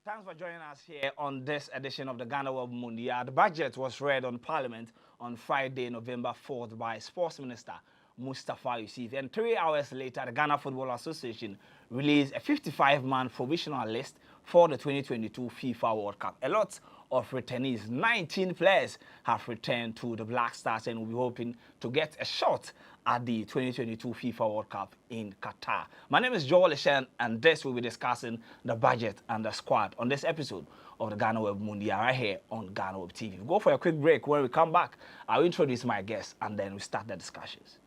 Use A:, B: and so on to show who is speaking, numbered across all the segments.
A: Thanks for joining us here on this edition of the GhanaWeb Mundial. The budget was read on Parliament on Friday, November 4th by Sports Minister Mustafa Yusuf. And 3 hours later, the Ghana Football Association released a 55-man provisional list for the 2022 FIFA World Cup. A lot of returnees, 19 players, have returned to the Black Stars and will be hoping to get a shot at the 2022 FIFA World Cup in Qatar. My name is Joel Ishen, and this will be discussing the budget and the squad on this episode of the GhanaWeb Mundial right here on GhanaWeb TV. We'll go for a quick break. When we come back, I'll introduce my guests and then we start the discussions.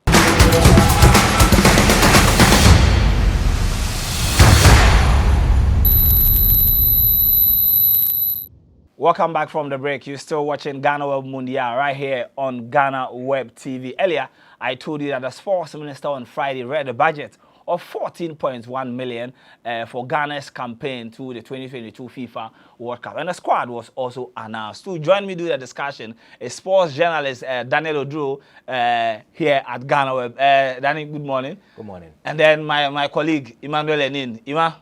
A: Welcome back from the break. You're still watching GhanaWeb Mundial right here on GhanaWeb TV. Earlier, I told you that the Sports Minister on Friday read a budget of 14.1 million for Ghana's campaign to the 2022 FIFA World Cup. And the squad was also announced. To join me do the discussion is sports journalist Daniel Odro here at GhanaWeb. Danny, good morning.
B: Good morning.
A: And then my colleague, Emmanuel Lenin. Ima,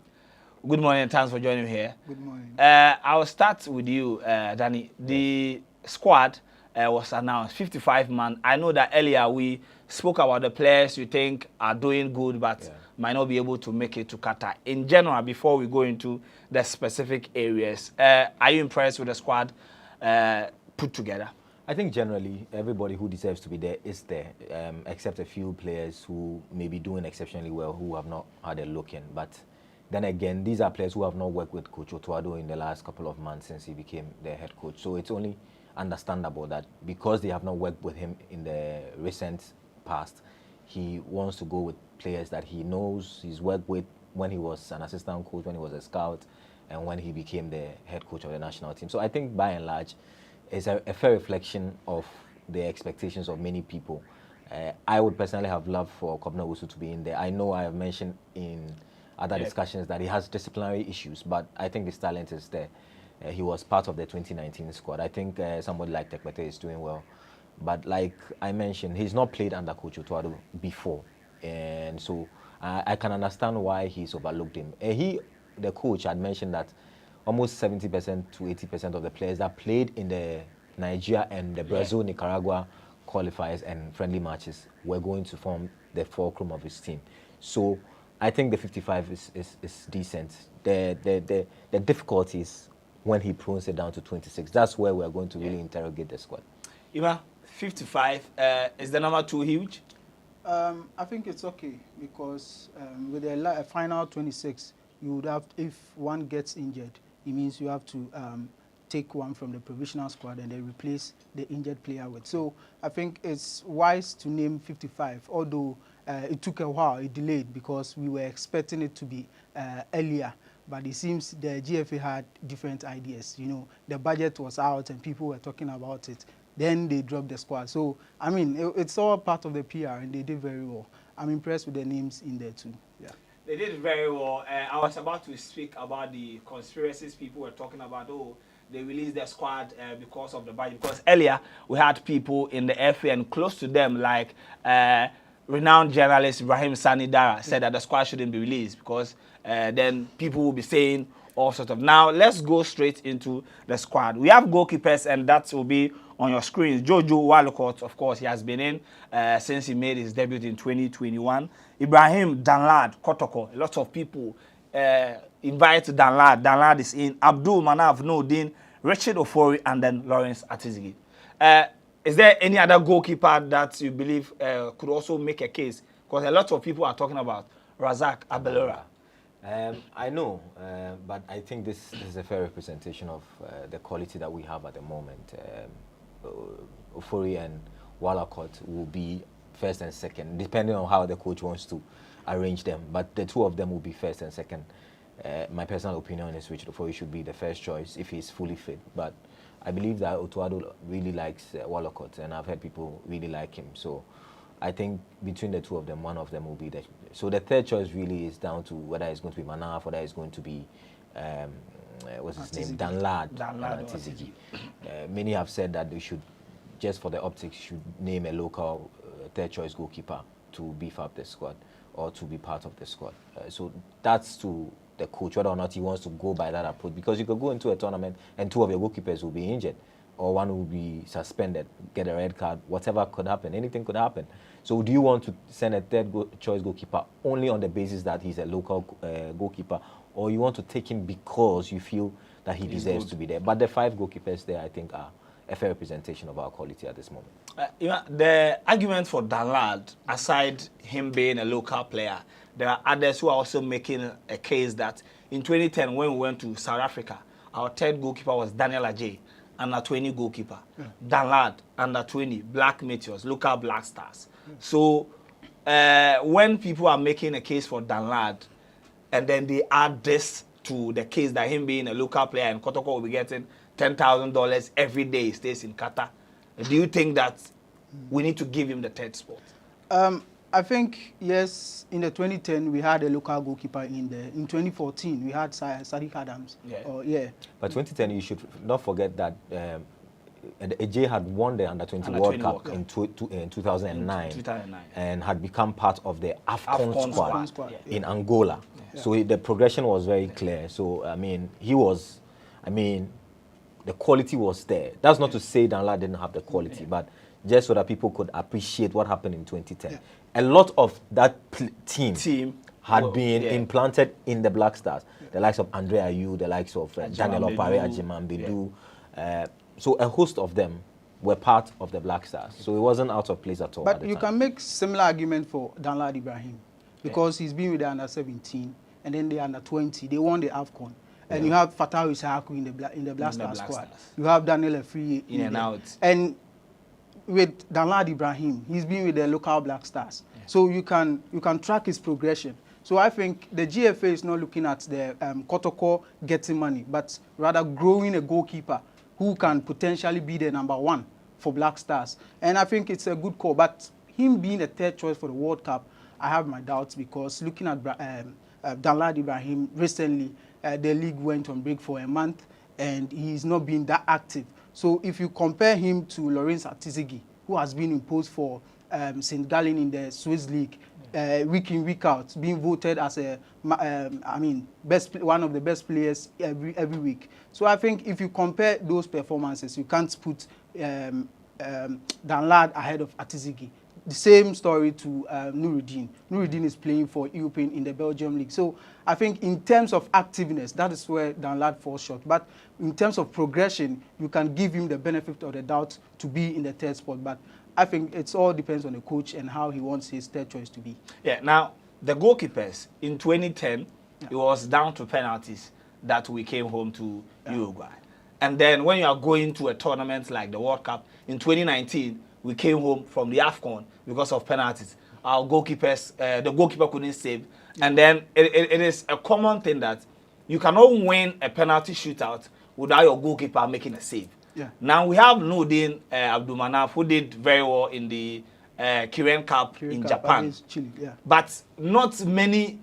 A: good morning and thanks for joining me here.
C: Good morning.
A: I'll start with you, Danny. The squad was announced, 55 man. I know that earlier we spoke about the players you think are doing good but might not be able to make it to Qatar. In general, before we go into the specific areas, are you impressed with the squad put together?
B: I think generally everybody who deserves to be there is there, except a few players who may be doing exceptionally well who have not had a look in. But then again, these are players who have not worked with Coach Otuado in the last couple of months since he became their head coach. So it's only understandable that because they have not worked with him in the recent past, he wants to go with players that he knows he's worked with when he was an assistant coach, when he was a scout, and when he became the head coach of the national team. So I think by and large, it's a fair reflection of the expectations of many people. I would personally have loved for Nkommo Wo Ho to be in there. I know I have mentioned in other discussions that he has disciplinary issues, but I think his talent is there. He was part of the 2019 squad. I think somebody like Tekpete is doing well. But like I mentioned, he's not played under Coach Otuado before. And so I can understand why he's overlooked him. The coach had mentioned that almost 70% to 80% of the players that played in the Nigeria and the Brazil-Nicaragua qualifiers and friendly matches were going to form the fulcrum of his team. So I think the 55 is decent. The difficulties when he prunes it down to 26. That's where we're going to really interrogate the squad.
A: Ima, 55, is the number too huge?
C: I think it's okay because with a final 26, you would have, if one gets injured, it means you have to take one from the provisional squad and then replace the injured player with. So I think it's wise to name 55, although it took a while, it delayed because we were expecting it to be earlier. But it seems the GFA had different ideas. You know, the budget was out and people were talking about it. Then they dropped the squad. So, I mean, it's all part of the PR and they did very well. I'm impressed with the names in there too. Yeah.
A: They did very well. I was about to speak about the conspiracies people were talking about. Oh, they released their squad because of the budget. Because earlier, we had people in the FA and close to them, like renowned journalist Ibrahim Danlad said that the squad shouldn't be released because then people will be saying all sorts of. Now, let's go straight into the squad. We have goalkeepers, and that will be on your screens. Jojo Walcott, of course, he has been in since he made his debut in 2021. Ibrahim Danlad, Kotoko, a lot of people invite Danlad. Danlad is in. Abdul Manaf Nurudeen, Richard Ofori, and then Lawrence Atizigi. Is there any other goalkeeper that you believe could also make a case? Because a lot of people are talking about Razak Abelora.
B: I know, but I think this is a fair representation of the quality that we have at the moment. Ofori and Walcott will be first and second, depending on how the coach wants to arrange them. But the two of them will be first and second. My personal opinion is Richard Ofori should be the first choice if he's fully fit. But I believe that Otuado really likes Walcott, and I've heard people really like him. So I think between the two of them, one of them will be there. So the third choice really is down to whether it's going to be Manaf, whether it's going to be, what's his name? Danlad. Atizigi. Many have said that they should, just for the optics, should name a local third choice goalkeeper to beef up the squad or to be part of the squad. So that's to the coach whether or not he wants to go by that approach, because you could go into a tournament and 2 of your goalkeepers will be injured, or 1 will be suspended, get a red card, whatever could happen, anything could happen. So do you want to send a third choice goalkeeper only on the basis that he's a local goalkeeper, or you want to take him because you feel that he deserves to be there? But the 5 goalkeepers there, I think, are a fair representation of our quality at this moment.
A: The argument for Danlad, aside him being a local player, there are others who are also making a case that in 2010, when we went to South Africa, our third goalkeeper was Daniel Ajay, under 20 goalkeeper. Danlad, under 20, Black Meteors, local Black Stars. So when people are making a case for Danlad, and then they add this to the case that him being a local player and Kotoko will be getting $10,000 every day he stays in Qatar, do you think that we need to give him the third spot?
C: I think, yes, in the 2010, we had a local goalkeeper in there. In 2014, we had Sadiq Adams.
B: But 2010, you should not forget that AJ had won the Under-20 World Cup in 2009 and had become part of the AFCON squad in Angola. So the progression was very clear. So, I mean, the quality was there. That's not to say Danlad didn't have the quality, but just so that people could appreciate what happened in 2010. A lot of that team had been implanted in the Black Stars. The likes of Andre Ayew, the likes of Daniel Opare, Ajiman Bedu. So a host of them were part of the Black Stars. So it wasn't out of place at all.
C: But you can make similar argument for Danlad Ibrahim, because he's been with the Under-17 and then the Under-20. They won the AFCON. And you have Fatahu Isahaku in the Black Stars squad. You have Daniel Efri in and out. And with Danlad Ibrahim, he's been with the local Black Stars. So you can track his progression. So I think the GFA is not looking at the Kotoko getting money, but rather growing a goalkeeper who can potentially be the #1 for Black Stars. And I think it's a good call. But him being a third choice for the World Cup, I have my doubts, because looking at Danlad Ibrahim recently, the league went on break for a month and he's not been that active. So if you compare him to Lawrence Atizigi, who has been imposed for St. Gallen in the Swiss League, week in, week out, being voted as one of the best players every week. So I think if you compare those performances, you can't put Danlad ahead of Atizigi. The same story to Nurudeen. Nurudeen is playing for European in the Belgium League. So I think in terms of activeness, that is where Danlad falls short. But in terms of progression, you can give him the benefit of the doubt to be in the third spot. But I think it all depends on the coach and how he wants his third choice to be.
A: Yeah, now, the goalkeepers, in 2010, it was down to penalties that we came home to Uruguay. And then when you are going to a tournament like the World Cup, in 2019, we came home from the AFCON because of penalties. Our goalkeepers, the goalkeeper couldn't save. And then it is a common thing that you cannot win a penalty shootout without your goalkeeper making a save. Now we have Nurudeen Abdulmanaf, who did very well in the Kirin Cup in Japan.
C: Chile,
A: but not many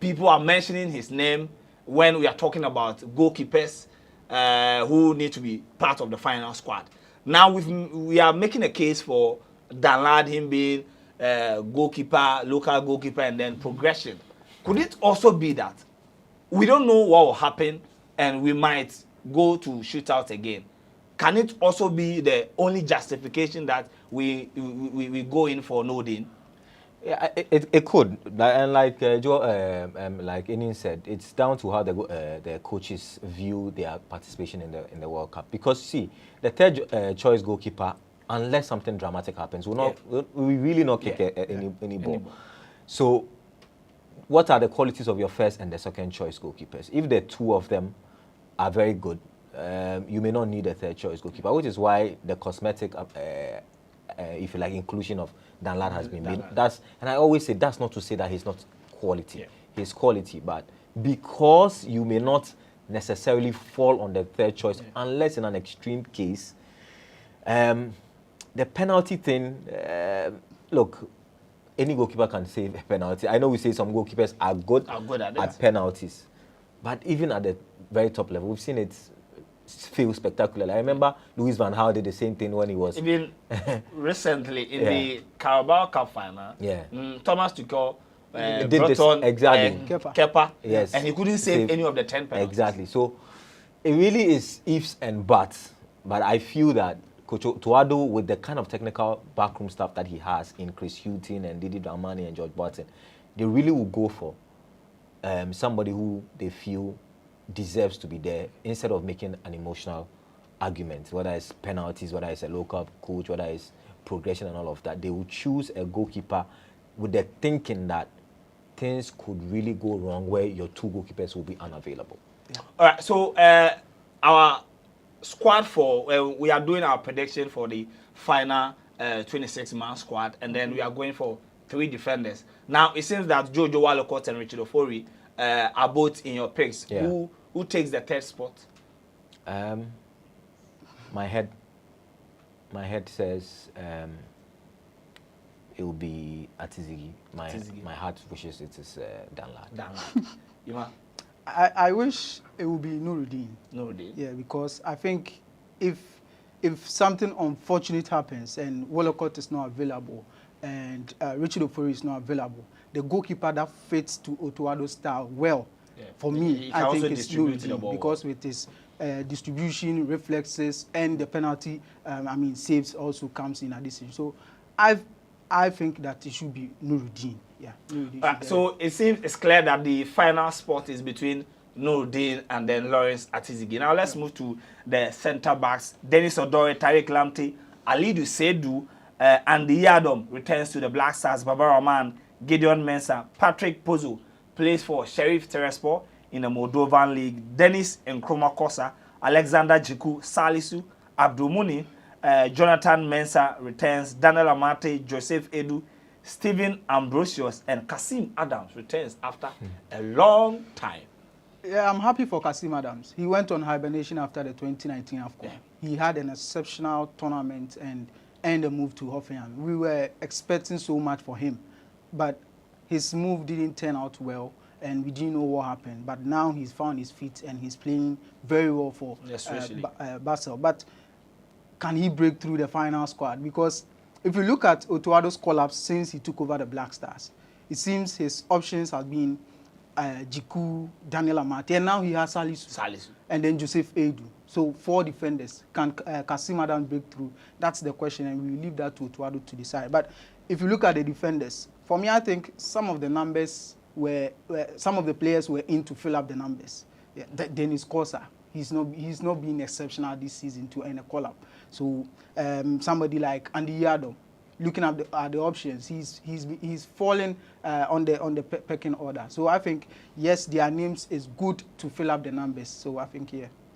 A: people are mentioning his name when we are talking about goalkeepers who need to be part of the final squad. Now we are making a case for Danlad, him being goalkeeper, local goalkeeper, and then progression. Could it also be that we don't know what will happen and we might go to shootout again? Can it also be the only justification that we go in for Nurudeen?
B: Yeah, it could. And like like Enin said, it's down to how the coaches view their participation in the World Cup. Because see, the third choice goalkeeper, unless something dramatic happens, we really not kick any ball. So, what are the qualities of your first and the second choice goalkeepers? If the two of them are very good, you may not need a third choice goalkeeper, which is why the cosmetic, if you like, inclusion of Danlad has been made. And I always say that's not to say that he's not quality. He's quality, but because you may not necessarily fall on the third choice unless in an extreme case, the penalty thing, look, any goalkeeper can save a penalty. I know we say some goalkeepers are good at penalties, but even at the very top level, we've seen it feel spectacular. I remember Louis van Gaal did the same thing when he was...
A: Even recently in the Carabao Cup final, Thomas Tuchel
B: did this
A: Breton,
B: exactly.
A: Kepa,
B: Yes,
A: and he couldn't save any of the 10 penalties.
B: Exactly. So it really is ifs and buts. But I feel that Coach Tuado, with the kind of technical backroom staff that he has in Chris Hutton and Didi Dramani and George Barton, they really will go for somebody who they feel deserves to be there instead of making an emotional argument, whether it's penalties, whether it's a local coach, whether it's progression and all of that. They will choose a goalkeeper with the thinking that things could really go wrong where your 2 goalkeepers will be unavailable.
A: Yeah. All right, so our squad we are doing our prediction for the final 26-man squad, and then we are going for 3 defenders. Now, it seems that Jojo Walcott and Richard Ofori are both in your picks.
B: Yeah.
A: Who takes the 3rd spot?
B: My head says it will be Atizigi. My heart wishes it is Danlad.
A: Danlad.
C: I wish it would be Nurudeen.
A: Nurudeen.
C: Yeah, because I think if something unfortunate happens and Walcott is not available and Richard Ofori is not available, the goalkeeper that fits to Otuado's style well, for me, I think it's Nurudeen, because with his distribution, reflexes, and the penalty, saves also comes in addition. So I think that it should be Nurudeen. Yeah. Nurudeen
A: so it seems it's clear that the final spot is between Nurudeen and then Lawrence Atizigi. Now let's move to the centre backs. Dennis Odoi, Tariq Lamptey, Alidu Seidu, Andy Yadom returns to the Black Stars. Baba Rahman, Gideon Mensah, Patrick Pozo plays for Sheriff Tiraspol in the Moldovan League. Dennis Nkrumah Kosa, Alexander Jiku, Salisu, Abdul Muni, Jonathan Mensah returns. Daniel Amate, Joseph Edu, Stephen Ambrosius, and Kasim Adams returns after a long time.
C: Yeah, I'm happy for Kasim Adams. He went on hibernation after the 2019 AFCON.
A: Yeah.
C: He had an exceptional tournament and a move to Hoffenheim. We were expecting so much for him, but his move didn't turn out well, and we didn't know what happened. But now he's found his feet and he's playing very well for Basel. But can he break through the final squad? Because if you look at Otuado's collapse since he took over the Black Stars, it seems his options have been Jiku, Daniel Amate, and now he has Salisu. And then Joseph Edu. So 4 defenders. Can Kasim Adams break through? That's the question, and we leave that to Otuado to decide. But if you look at the defenders, for me, I think some of the numbers some of the players were in to fill up the numbers. Yeah, Dennis Kosa, he's not been exceptional this season to end a call-up. So somebody like Andy Yadom, looking at the options, he's fallen on the pecking order. So I think yes, their names is good to fill up the numbers. So I think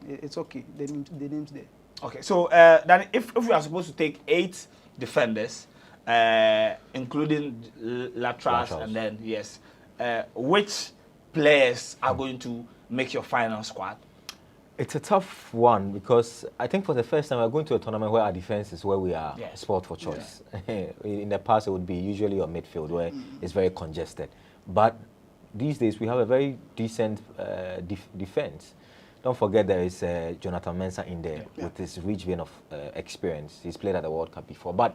C: it's okay. The names there.
A: Okay, so then if we are supposed to take 8 defenders, including laterals, and then which players are going to make your final squad?
B: It's a tough one because I think for the first time we're going to a tournament where our defense is where we are sport for choice. Yeah. In the past, it would be usually your midfield where it's very congested. But these days, we have a very decent defense. Don't forget there is Jonathan Mensah in there with his rich vein of experience. He's played at the World Cup before. But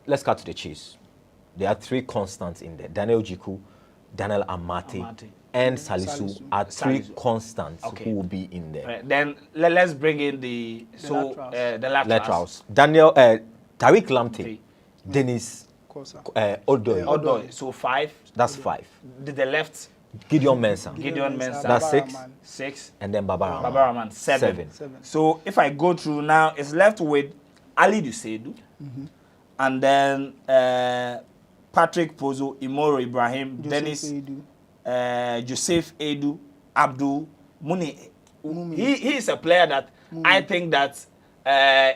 B: let's cut to the chase. There are 3 constants in there. Daniel Jiku, Daniel Amate, and Salisu are 3 constants who will be in there.
A: Right. Then let's bring in the laterals.
B: Daniel, Tariq Lamptey, Dennis Odoi.
A: So 5.
B: That's 5.
A: The left.
B: Gideon Mensah. That's 6. And then Baba
A: Rahman. 7. So if I go through now, it's left with Ali Dusedu, and then Patrick Pozo, Imoro Ibrahim, Dennis Joseph Edu, Abdul Muni. He is a player that I think that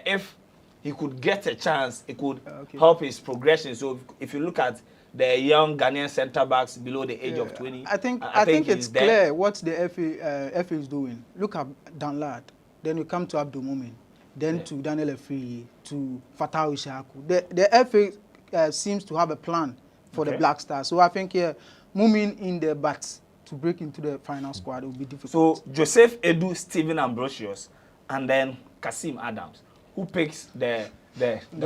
A: if he could get a chance, it could help his progression. So if you look at the young Ghanaian centre-backs below the age of 20,
C: I think it's clear what the FA is doing. Look at Danlad, then you come to Abdul Mumin, then to Daniel Efri, to Fatah Ishaku. The FA seems to have a plan for the Black Stars. So I think Mumin in the bats to break into the final squad will be difficult. So
A: Joseph Edu, Stephen Ambrosius, and then Kasim Adams. Who picks the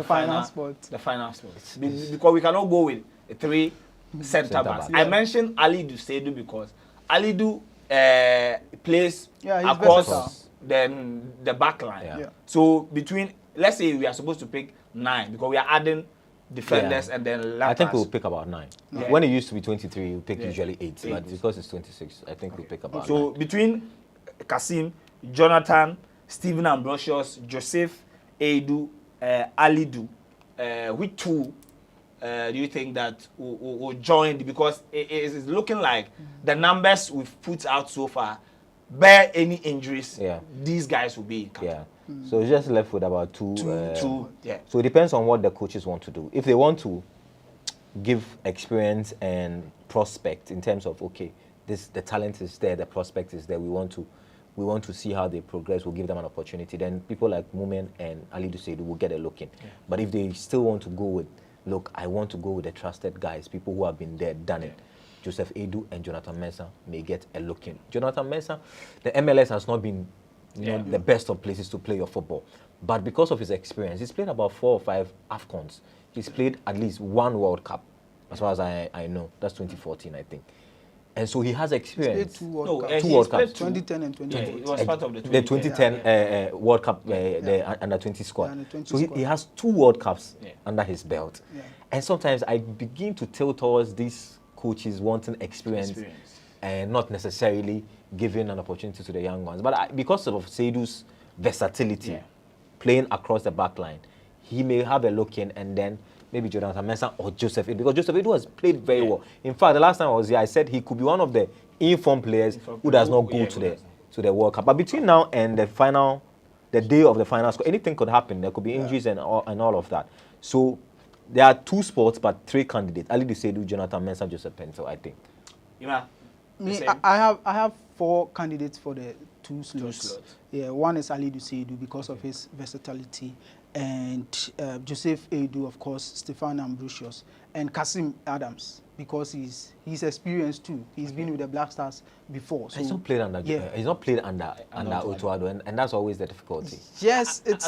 A: final spot? The final spot. Because we cannot go with 3 Centrebacks.
B: Yeah.
A: I mentioned Alidu Seidu because Alidu plays
C: He's
A: across
C: versatile.
A: the back line.
B: Yeah.
C: Yeah.
A: So between, let's say we are supposed to pick 9 because we are adding defenders and then left
B: I think
A: pass.
B: we'll pick about 9.
A: Yeah.
B: When it used to be 23, we pick
A: Yeah.
B: usually 8. But because it's 26, I think we'll pick about 9.
A: So between Kasim, Jonathan, Stephen Ambrosius, Joseph, Edu, Alidu, which 2 do you think that will join? Because it is looking like the numbers we've put out so far, bear any injuries, these guys will be in camp.
B: Yeah. So it's just left with about 2.
A: Two. Yeah.
B: So it depends on what the coaches want to do. If they want to give experience and prospect in terms of, okay, the talent is there, the prospect is there, we want to see how they progress, we'll give them an opportunity. Then people like Mumen and Alidu Seidu will get a look in. Yeah. But if they still want to go with, look, I want to go with the trusted guys, people who have been there, done it. Joseph Edu and Jonathan Mensah may get a look in. Jonathan Mensah, the MLS has not been know, the best of places to play your football. But because of his experience, he's played about 4 or 5 AFCONs. He's played at least 1 World Cup, as far as I know. That's 2014, I think. And so he has experience.
C: He's played 2 World Cups.
B: 2 World Cups.
C: 2010 and 2014.
A: It was part of the
B: 2010 World Cup, the under-20 squad.
C: Under-20
B: so
C: squad.
B: he has 2 World Cups under his belt. Yeah. And sometimes I begin to tilt towards these coaches wanting experience. And not necessarily giving an opportunity to the young ones. But because of Seidu's versatility, playing across the back line, he may have a look in and then maybe Jonathan Mensah or Joseph Edu, because Joseph Edu has played very well. In fact, the last time I was here, I said he could be one of the informed players who does not go to the World Cup. But between now and the day of the final score, anything could happen. There could be injuries and all of that. So there are 2 spots, but 3 candidates. Alidu Seidu, Jonathan Mensah, Joseph Pento, I think.
A: Yeah.
C: I have 4 candidates for the 2 slots. Yeah, one is Alidu Seidu because of his versatility, and Joseph Edu, of course, Stefan Ambrosius, and Kasim Adams because he's experienced too. He's been with the Black Stars before. So
B: he's not played under. He's not played under Otuado, and that's always the difficulty.
C: Yes, it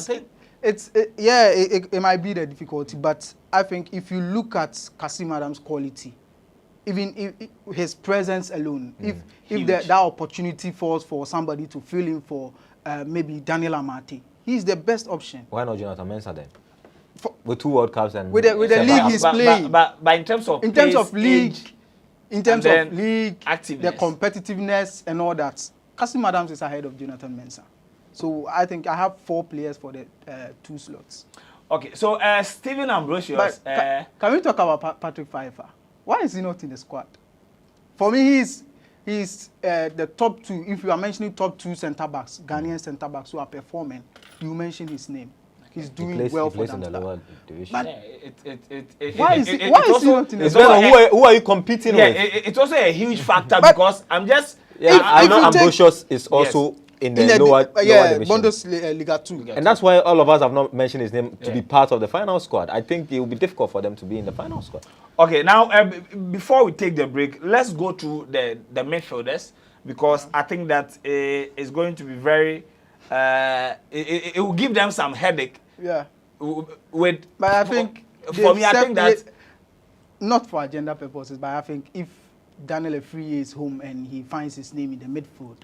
C: might be the difficulty, but I think if you look at Kasim Adams' quality, even if his presence alone, if that opportunity falls for somebody to fill in for maybe Daniel Amate, he's the best option.
B: Why not Jonathan Mensah then? With 2 World Cups and
C: with the league he's playing.
A: But in terms of
C: league,
A: activeness,
C: the competitiveness and all that, Kasim Adams is ahead of Jonathan Mensah. So I think I have 4 players for the 2 slots.
A: Okay, so Stephen Ambrosius.
C: Can we talk about Patrick Pfeiffer? Why is he not in the squad? For me, he's the top 2. If you are mentioning top 2 centre-backs, Ghanaian centre-backs who are performing, you mention his name. He's doing well for them.
B: In the lower division.
C: Why is he not in the
B: squad? Who are you competing with?
A: It's also a huge factor because I'm just...
B: I know Ambrosius is also in the lower division.
C: Bundesliga 2.
B: And that's why all of us have not mentioned his name to be part of the final squad. I think it will be difficult for them to be in the final squad.
A: Okay, now before we take the break, let's go to the midfielders because I think that it's going to be very... it will give them some headache.
C: Yeah.
A: But
C: I think...
A: For me, I think that...
C: Not for agenda purposes, but I think if Daniel Efriye is home and he finds his name in the midfield...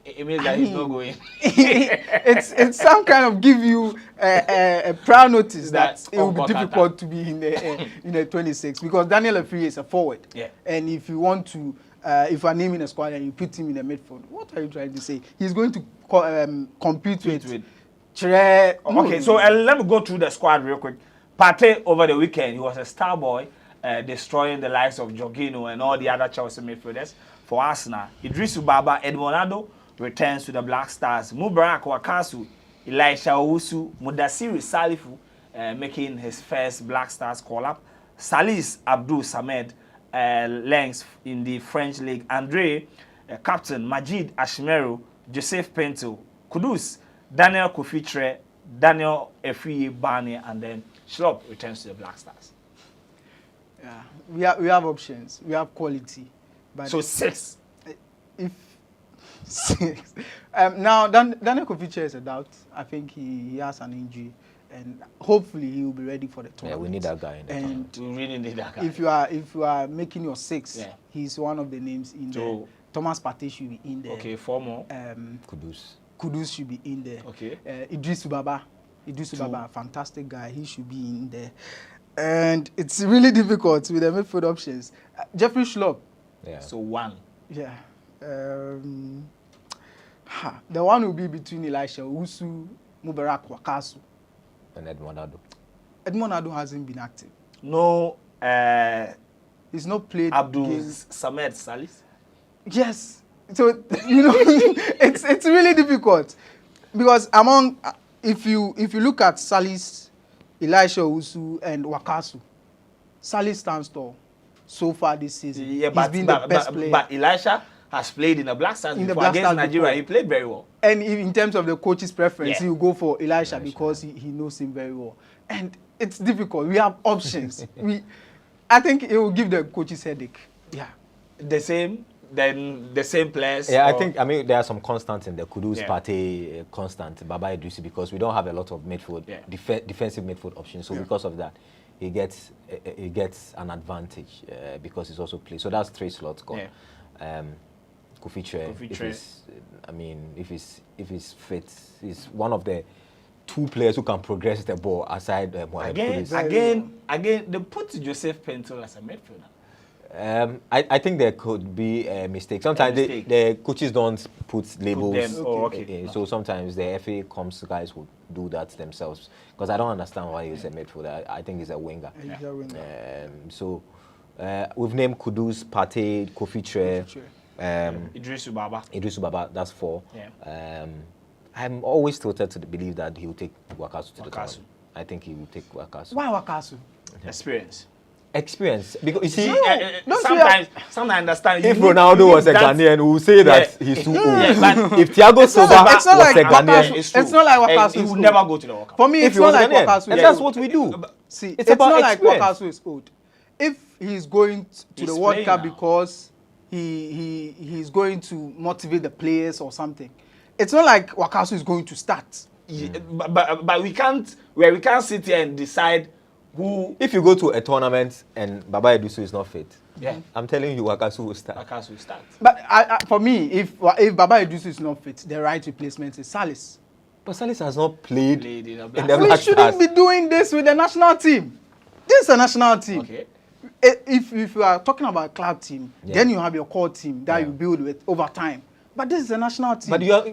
A: It means that he's not going.
C: it's some kind of give you a prior notice that it will be difficult to be in the 26 because Daniel Efriye is a forward. Yeah. And if you want to, if you are naming a squad and you put him in the midfield, what are you trying to say? He's going to compete with Chere.
A: Okay, so let me go through the squad real quick. Partey over the weekend, he was a star boy, destroying the likes of Jorginho and all the other Chelsea midfielders for Arsenal. Idrisu Baba, Edmonado returns to the Black Stars. Mubarak Wakasu, Elisha Owusu, Mudassiri Salifu making his first Black Stars call-up. Salis Abdul Samed lengths in the French League. Andre, captain, Majid Ashmeru, Joseph Pento, Kudus, Daniel Kofitre, Daniel Efriye Barney, and then Schlop returns to the Black Stars.
C: Yeah, we have options. We have quality. But
A: so 6.
C: If 6. Now, Daniel Kofitre is a doubt. I think he has an injury. and hopefully he will be ready for the tournament.
B: Yeah, we need that guy in the tournament.
A: We really need that guy.
C: If you are making your 6, he's one of the names in there. Thomas Partey should be in there.
A: Okay, 4 more.
C: Kudus should be in there.
A: Okay.
C: Idris Ubaba, fantastic guy. He should be in there. And it's really difficult with the midfield options. Jeffrey Schlupp.
B: Yeah.
A: So 1.
C: Yeah. The one will be between Elisha Owusu, Mubarak Wakasu,
B: and Edmond Ado.
C: Edmond Ado hasn't been active.
A: No.
C: He's not played.
A: Abdul Samed Salis.
C: Yes. So it's really difficult because among if you look at Salis, Elisha Owusu, and Wakasu, Salis stands tall so far this season.
A: Yeah,
C: he's been the best player.
A: But Elisha has played in the Black Stars before against Nigeria. He played very well.
C: And in terms of the coach's preference, he will go for Elisha because he knows him very well. And it's difficult. We have options. I think it will give the coaches headache. Yeah.
A: The same players.
B: Yeah, I mean there are some constants in the Kudus Partey constant, Baba Idrisi, because we don't have a lot of midfield defensive midfield options. So because of that, he gets an advantage because he's also played. So that's 3 slots gone. Yeah. Kufitre, if he's fit, he's one of the 2 players who can progress the ball aside
A: again, they put Joseph Pentel as a midfielder.
B: I think there could be a mistake. Sometimes the coaches don't put labels. So sometimes the FA Comms guys will do that themselves. Because I don't understand why he's a midfielder. I think he's a winger. So we've named Kudus, Partey, Kufitre,
A: Idris
B: Ubaba, that's 4.
A: Yeah.
B: I'm always tilted to believe that he will take Wakasu to the tournament. I think he will take Wakasu.
C: Why Wakasu?
B: Experience. Because you see,
A: sometimes I understand.
B: If Ronaldo was a Ghanaian, we will say that he's too old.
A: But
B: if Thiago Silva was a Ghanaian,
C: it's not like Wakasu.
A: He would never go to the World Cup.
C: For me, it's not like Wakasu.
B: And that's what we do.
C: See, it's not like Wakasu is old. If he's going to the World Cup because he's going to motivate the players or something, it's not like Wakasu is going to start.
A: But we can't sit here and decide who.
B: If you go to a tournament and Baba Edusu is not fit, I'm telling you, Wakasu will start.
C: But for me, if Baba Edusu is not fit, the right replacement is Salis.
B: But Salis has not played in the Black
C: Stars. We shouldn't be doing this with the national team. This is a national team.
A: Okay.
C: If you are talking about a club team, then you have your core team that you build with over time. But this is a national team.
B: But you are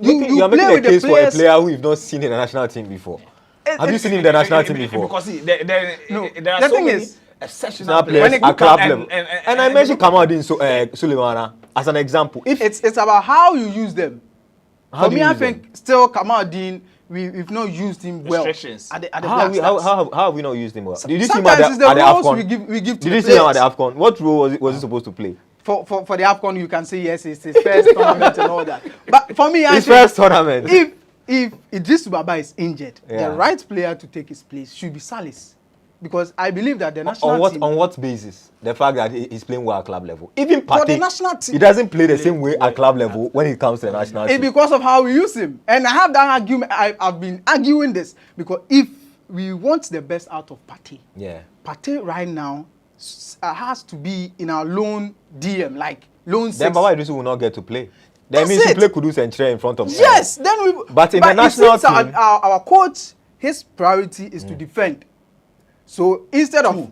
B: making a case for a player who you've not seen in the national team before. Have you seen him in the national team before?
A: Because there are so many exceptional
B: players at club level. And I mentioned Kamaldeen Sulemana as an example.
C: It's about how you use them. For me, I think still Kamaldeen, we've not used him well. At the
B: how have we not used him well? Did you see him
C: at
B: the
C: AFCON?
B: We give Did you see him at the AFCON? What role was he supposed to play?
C: For the AFCON, you can say yes, it's his first tournament and all that. But for me,
B: his first tournament.
C: If Idris Ubaba is injured, the right player to take his place should be Salis. Because I believe that the national team...
B: On what basis? The fact that he's playing well at club level. Even Partey,
C: the national team,
B: he doesn't play the same way at club level when it comes to the national team.
C: It's because of how we use him. And I have that argument. I've been arguing this. Because if we want the best out of Partey, Partey right now has to be in our lone DM, like lone 6.
B: Then Baba Idrisu will not get to play. That means you play Kudus and Tre in front of
C: yes, then we...
B: But in the national team...
C: Our coach, his priority is to defend. So instead of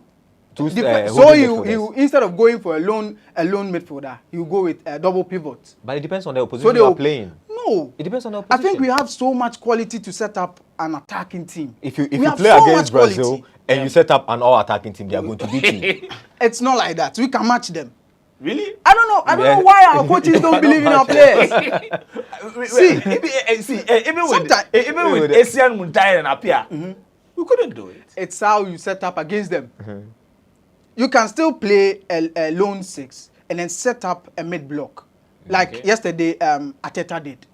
C: instead of going for a lone midfielder, you go with a double pivot.
B: But it depends on the opposition you are playing.
C: No,
B: it depends on the opposition.
C: I think we have so much quality to set up an attacking team.
B: If you play against Brazil and you set up an all-attacking team, they are going to beat you.
C: It's not like that. We can match them.
A: Really?
C: I don't know. I don't know why our coaches don't believe in our players.
A: Even with Asian Mundial and Apia, we couldn't do it.
C: It's how you set up against them. You can still play a lone 6 and then set up a mid block, like yesterday Ateta did.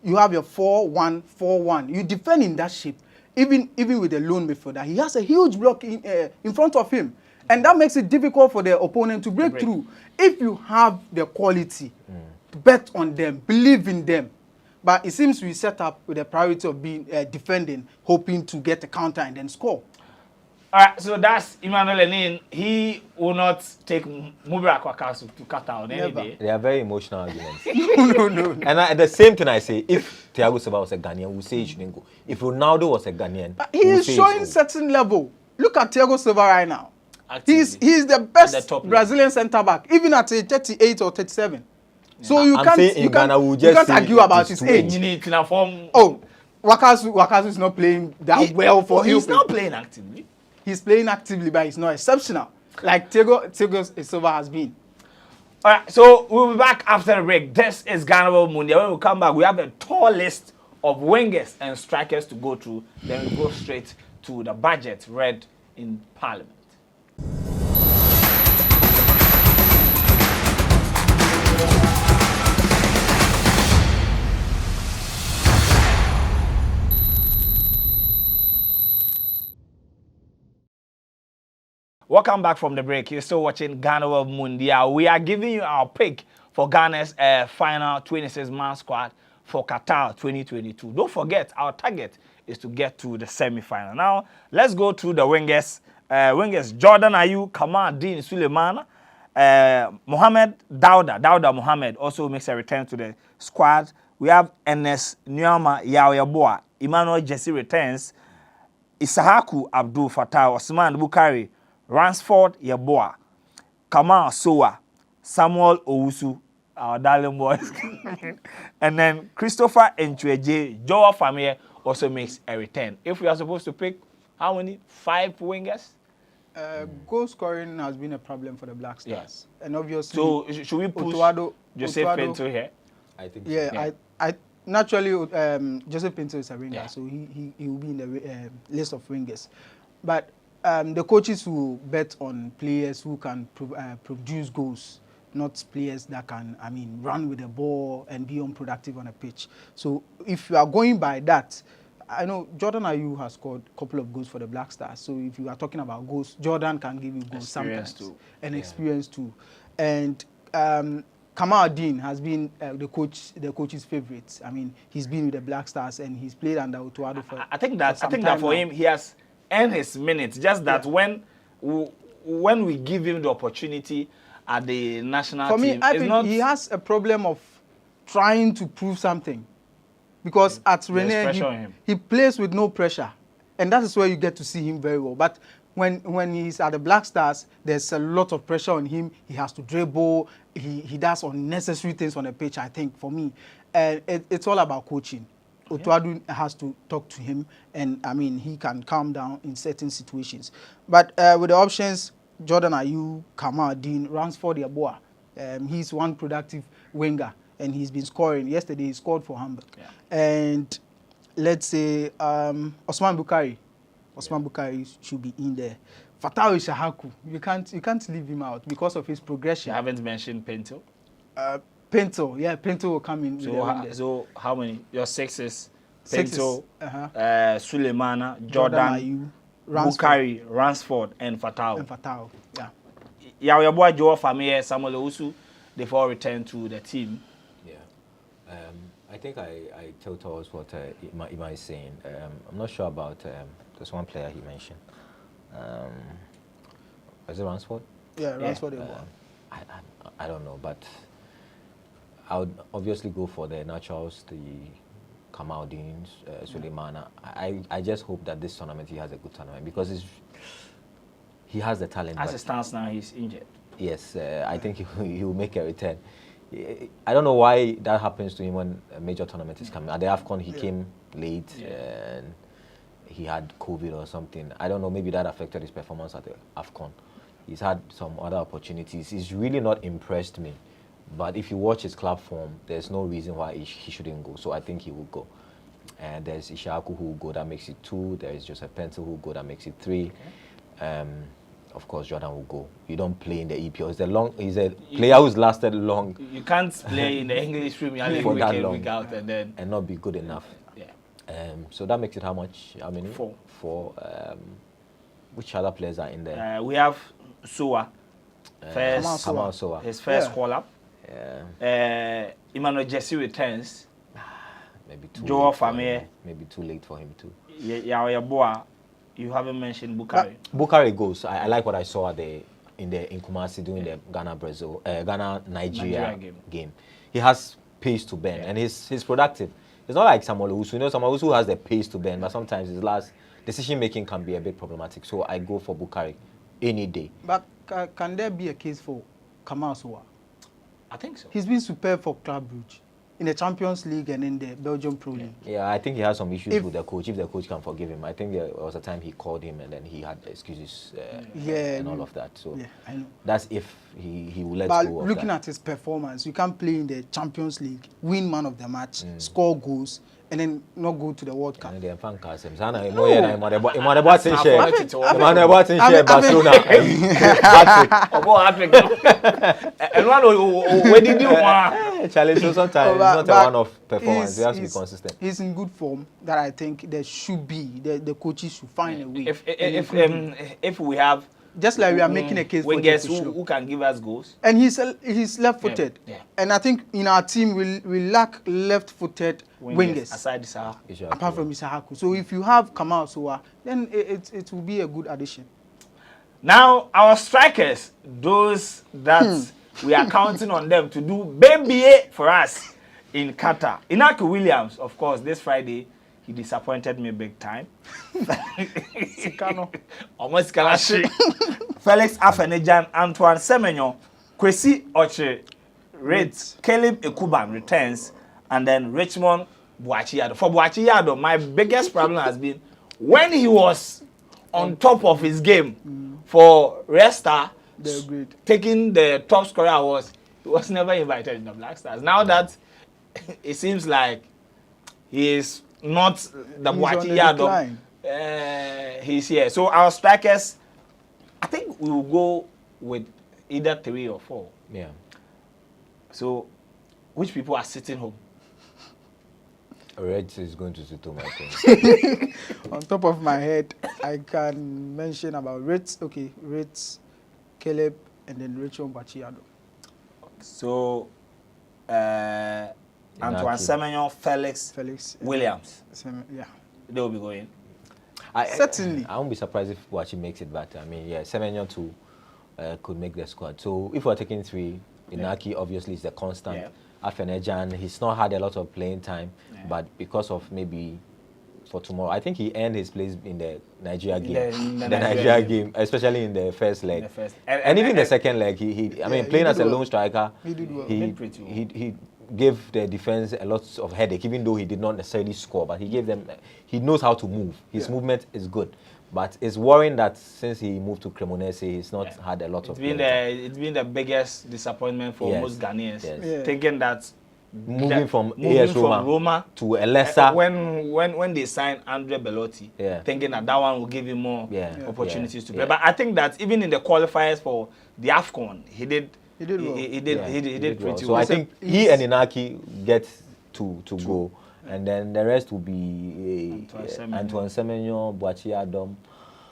C: You have your 4-1-4-1. You defend in that shape, even with a lone midfielder. He has a huge block in front of him. And that makes it difficult for the opponent to break through. If you have the quality, bet on them, believe in them. But it seems we set up with the priority of being defending, hoping to get a counter and then score.
A: All right, so that's Emmanuel Lenin. He will not take Mubarak Wakasu to Qatar on any day.
B: They are very emotional arguments.
C: No.
B: And the same thing I say, if Thiago Silva was a Ghanaian, we'll say he shouldn't go. If Ronaldo was a Ghanaian,
C: he is showing certain level. Look at Thiago Silva right now. He's the best Brazilian centre back, even at age 38 or 37. Yeah. So you can't argue about his age.
A: You need to form.
C: Oh, Wakasu is not playing that well for him.
A: He's not playing actively.
C: He's playing actively, but he's not exceptional like Thiago Silva has been.
A: All right, so we'll be back after the break. This is GhanaWeb Mundial. When we come back, we have a tall list of wingers and strikers to go through. Then we go straight to the budget read in Parliament. Welcome back from the break. You're still watching GhanaWeb Mundial. We are giving you our pick for Ghana's final 26-man squad for Qatar 2022. Don't forget, our target is to get to the semi-final. Now, let's go through the wingers. Jordan Ayew, Kamal Dean Suleimana, Mohamed Dauda Mohamed also makes a return to the squad. We have Enes Nyama Yaoyaboa, Emmanuel Jesse returns, Isahaku Abdul Fattah, Osman Bukari, Ransford Yeboah, Kamal Sowa, Samuel Owusu, our darling boys, and then Christopher Nchweje, Joao Famie also makes a return. If we are supposed to pick how many? 5 wingers?
C: Goal scoring has been a problem for the Black Stars, and obviously.
A: So should we push Joseph Pinto here?
C: I think. Yeah, so. I naturally Joseph Pinto is a winger, so he will be in the list of wingers, but. The coaches will bet on players who can produce goals, not players that can, run with the ball and be unproductive on a pitch. So if you are going by that, I know Jordan Ayew has scored a couple of goals for the Black Stars. So if you are talking about goals, Jordan can give you goals sometimes. And experience too. And Kamal Dean has been the coach's favorite. He's been with the Black Stars and he's played under Otuado for I think that for him, he has earn his minutes. Just that when we give him the opportunity at the national team, for me, I think he has a problem of trying to prove something, because at Rennes he plays with no pressure, and that is where you get to see him very well. But when he's at the Black Stars, there's a lot of pressure on him. He has to dribble. He does unnecessary things on the pitch. I think for me, and it's all about coaching. Otuado has to talk to him, and he can calm down in certain situations. But with the options, Jordan Ayew, Kamal Dean, Ransford Yeboah, he's one productive winger, and he's been scoring. Yesterday he scored for Hamburg. Yeah. And let's say Osman Bukari should be in there. Fattah Isahaku, you can't leave him out because of his progression.
A: You haven't mentioned Pinto.
C: Pinto will come in.
A: So how many? Your 6 is Pinto, Suleimana, Jordan, Bukari, Ransford, and Fattah. Yeah. Your boy Joao Famie, Samuel Owusu, they've all returned to the team.
B: Yeah. I think I tell us what Ima is saying. I'm not sure about there's one player he mentioned. Is it Ransford?
C: Yeah, Ransford.
B: I don't know, but I would obviously go for the naturals, the Kamal Dean, Suleimana. I just hope that this tournament he has a good tournament, because he has the talent.
A: As it stands now, he's injured.
B: Yes, I think he will make a return. I don't know why that happens to him when a major tournament is coming. At the AFCON, he came late and he had COVID or something. I don't know, maybe that affected his performance at the AFCON. He's had some other opportunities. He's really not impressed me. But if you watch his club form, there's no reason why he shouldn't go. So I think he will go. And there's Ishaku who will go, that makes it 2. There's Joseph Pencil who will go, that makes it 3. Okay. Of course, Jordan will go. You don't play in the EPL. He's a player who's lasted long.
A: You can't play in the English Premier League week in, week out, and
B: not be good enough. Yeah. So that makes it how much? How many?
A: 4.
B: 4. Which other players are in there?
A: We have Sowa.
B: Kamal Sowa.
A: His first call-up.
B: Yeah.
A: Emmanuel Jesse returns.
B: maybe too
A: Joe
B: late for
A: Famie.
B: him. Maybe too late for him too.
A: Yeah, boy. You haven't mentioned Bukari.
B: Bukari goes. I like what I saw in Nkommo Wo doing the Ghana Nigeria game. He has pace to bend, and he's productive. It's not like Samuel Owusu. You know, Samuel Owusu has the pace to bend, but sometimes his last decision making can be a bit problematic. So I go for Bukari any day.
C: But can there be a case for Kamal?
A: I think so.
C: He's been superb for Club Brugge in the Champions League and in the Belgium Pro League.
B: Yeah, I think he has some issues with the coach. If the coach can forgive him, I think there was a time he called him and then he had excuses and all of that. So
C: I know.
B: that's if he will let
C: but
B: go of
C: looking
B: that.
C: at his performance, you can't play in the Champions League, win man of the match, score goals, and then not go to the World Cup.
B: And Charlie, so sometimes it's not a one-off performance. You have to be consistent.
C: He's in good form that I think there should be. The coaches should find a way.
A: If we have,
C: just like we are making a case for
A: wingers who can give us goals.
C: And he's left-footed.
A: Yeah.
C: And I think in our team we lack left-footed wingers.
A: Aside Isahaku.
C: Apart from Isahaku. So if you have Kamal Sowa, then it will be a good addition.
A: Now our strikers, those that we are counting on them to do baby for us in Qatar. Inaki Williams, of course, this Friday. He disappointed me big time. Almost Kalashi. Felix Afenejan, Antoine Semenyo, Kwesi Oche, Reds, Caleb Ekuban returns, and then Richmond Boachiyado. For Boachiyado, my biggest problem has been when he was on top of his game for Resta, taking the top scorer awards, he was never invited in the Black Stars. Now that it seems like he is not the Boachiyado, he's here. So our strikers, I think we will go with either 3 or 4.
B: Yeah.
A: So, which people are sitting home?
B: Reds is going to sit home, I think.
C: On top of my head, I can mention about Reds. Okay, Reds, Caleb, and then Rachel Boachiyado.
A: So, Antoine Semenyo, Felix Williams.
C: Yeah.
A: They will be going.
C: Certainly.
B: I won't be surprised if Boachi makes it better. I mean, yeah, Semenyo too could make the squad. So if we're taking 3, Inaki obviously is the constant.
A: Yeah.
B: Afenejan, he's not had a lot of playing time, but because of maybe for tomorrow, I think he earned his place in the Nigeria game. The Nigeria game, especially in the first leg. And even the second leg, I mean, playing as a lone striker,
C: he did well.
B: He gave the defense a lot of headache, even though he did not necessarily score, but he gave them, he knows how to move. His movement is good. But it's worrying that since he moved to Cremonese, he's not had a lot of time.
A: It's been the biggest disappointment for most Ghanaians. Thinking that
B: moving from AS Roma to a lesser...
A: when they signed Andre Belotti, thinking that one will give him more opportunities to play. But I think that even in the qualifiers for the AFCON, he did well. He did pretty well.
B: So I think he and Inaki get to go. And then the rest will be Antoine Semenyo, Boachiyado.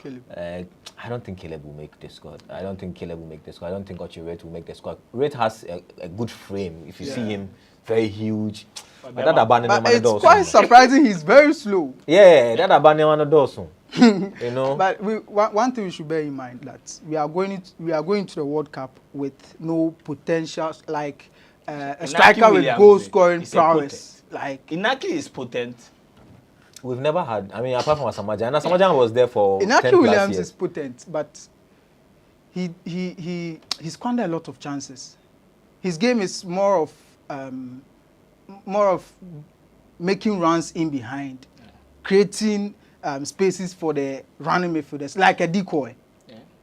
B: I don't think Caleb will make the squad. I don't think Ochiret will make the squad. Red has a good frame. If you see him, very huge. But
C: it's quite surprising he's very slow.
B: Yeah, that Abane Dosun. You know.
C: But one thing we should bear in mind that we are going to the World Cup with no potential like a striker with goal scoring prowess. Like
A: Inaki is potent.
B: We've never had. I mean, apart from Asamajan, and Asamajan was there for
C: Inaki
B: 10
C: Williams
B: years.
C: is potent, but he squandered a lot of chances. His game is more of making runs in behind, creating spaces for the running midfielders, like a decoy.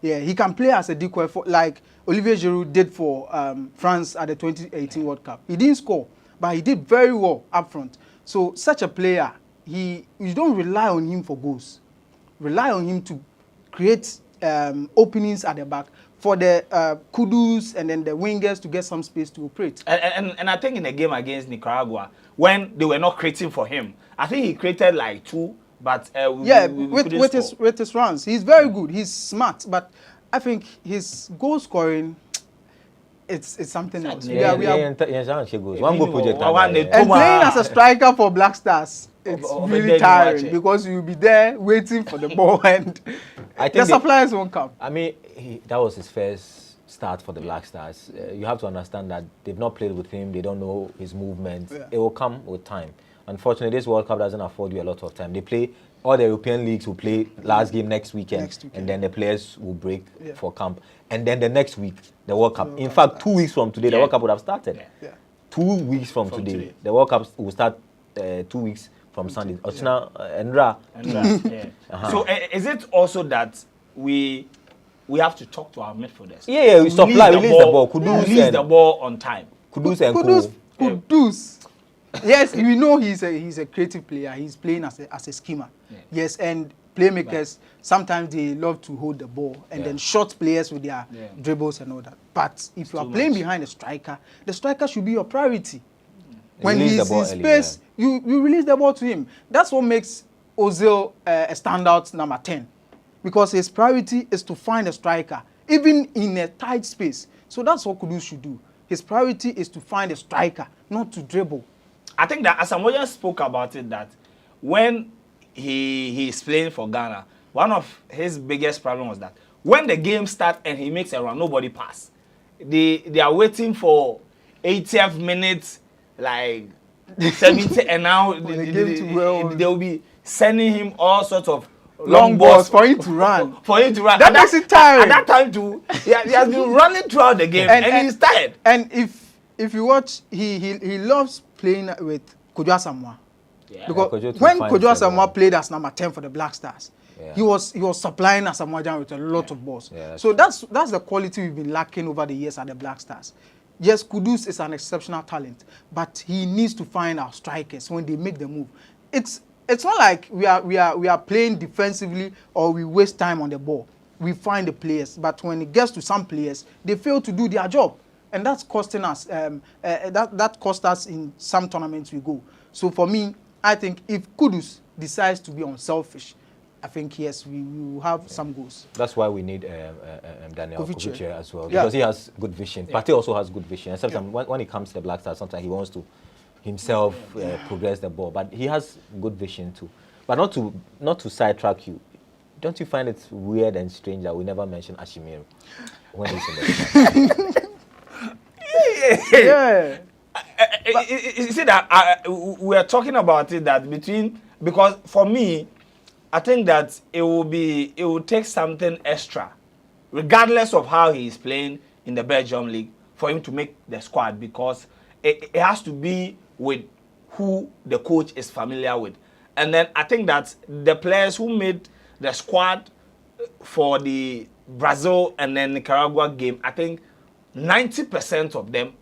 C: Yeah, he can play as a decoy for like Olivier Giroud did for France at the 2018 World Cup. He didn't score, but he did very well up front. So such a player, you don't rely on him for goals. Rely on him to create openings at the back for the Kudus and then the wingers to get some space to operate.
A: And I think in the game against Nicaragua, when they were not creating for him, I think he created like 2, but
C: with his runs, he's very good. He's smart, but I think his goal scoring, it's something else.
B: Yeah,
C: we are
B: one go project.
C: And playing as a striker for Black Stars, it's really tiring because you'll be there waiting for the ball and I think the suppliers won't come.
B: I mean, that was his first start for the Black Stars. You have to understand that they've not played with him. They don't know his movements. Yeah. It will come with time. Unfortunately, this World Cup doesn't afford you a lot of time. They play, all the European leagues will play last game next weekend. And then the players will break for camp. And then the next week, the World Cup. In fact, 2 weeks from today, the World Cup would have started. 2 weeks from today, the World Cup will start 2 weeks from Sunday. Ochina, Endra.
A: So is it also that we have to talk to our midfielders?
B: Yeah, we supply, release the ball.
A: Release the ball on time.
C: Kudus. Yes, we know he's a creative player. He's playing as a schemer. Yes, and playmakers, sometimes they love to hold the ball and then short players with their dribbles and all that. But if you are playing behind the striker should be your priority. When he's in space, you release the ball to him. That's what makes Ozil a standout number 10. Because his priority is to find a striker, even in a tight space. So that's what Kudus should do. His priority is to find a striker, not to dribble.
A: I think that Asamoah spoke about it, that when he is playing for Ghana, one of his biggest problems was that when the game starts and he makes a run, nobody pass. They are waiting for 80th minutes, like 70, and now they will be sending him all sorts of long balls
C: for him to run.
A: That makes it tiring. At that time too, he has been running throughout the game and he's tired.
C: And if you watch, he loves playing with Kojo Asamoah. Because when Kojo Asamoah played as number 10 for the Black Stars, he was supplying Asamoah with a lot of balls. So that's the quality we've been lacking over the years at the Black Stars. Yes, Kudus is an exceptional talent, but he needs to find our strikers when they make the move. It's not like we are playing defensively or we waste time on the ball. We find the players, but when it gets to some players, they fail to do their job, and that's costing us. That cost us in some tournaments we go. So for me, I think if Kudus decides to be unselfish, I think yes, we will have some goals.
B: That's why we need Daniel Kovic as well, because he has good vision. Pate also has good vision. And sometimes when it comes to the Black Stars, sometimes he wants to himself progress the ball, but he has good vision too. But not to sidetrack you, don't you find it weird and strange that we never mention Ashimiru when he's in the
A: You see that we are talking about it, that because for me, I think that it will take something extra, regardless of how he is playing in the Belgium league, for him to make the squad, because it has to be with who the coach is familiar with. And then I think that the players who made the squad for the Brazil and then Nicaragua game, I think 90% of them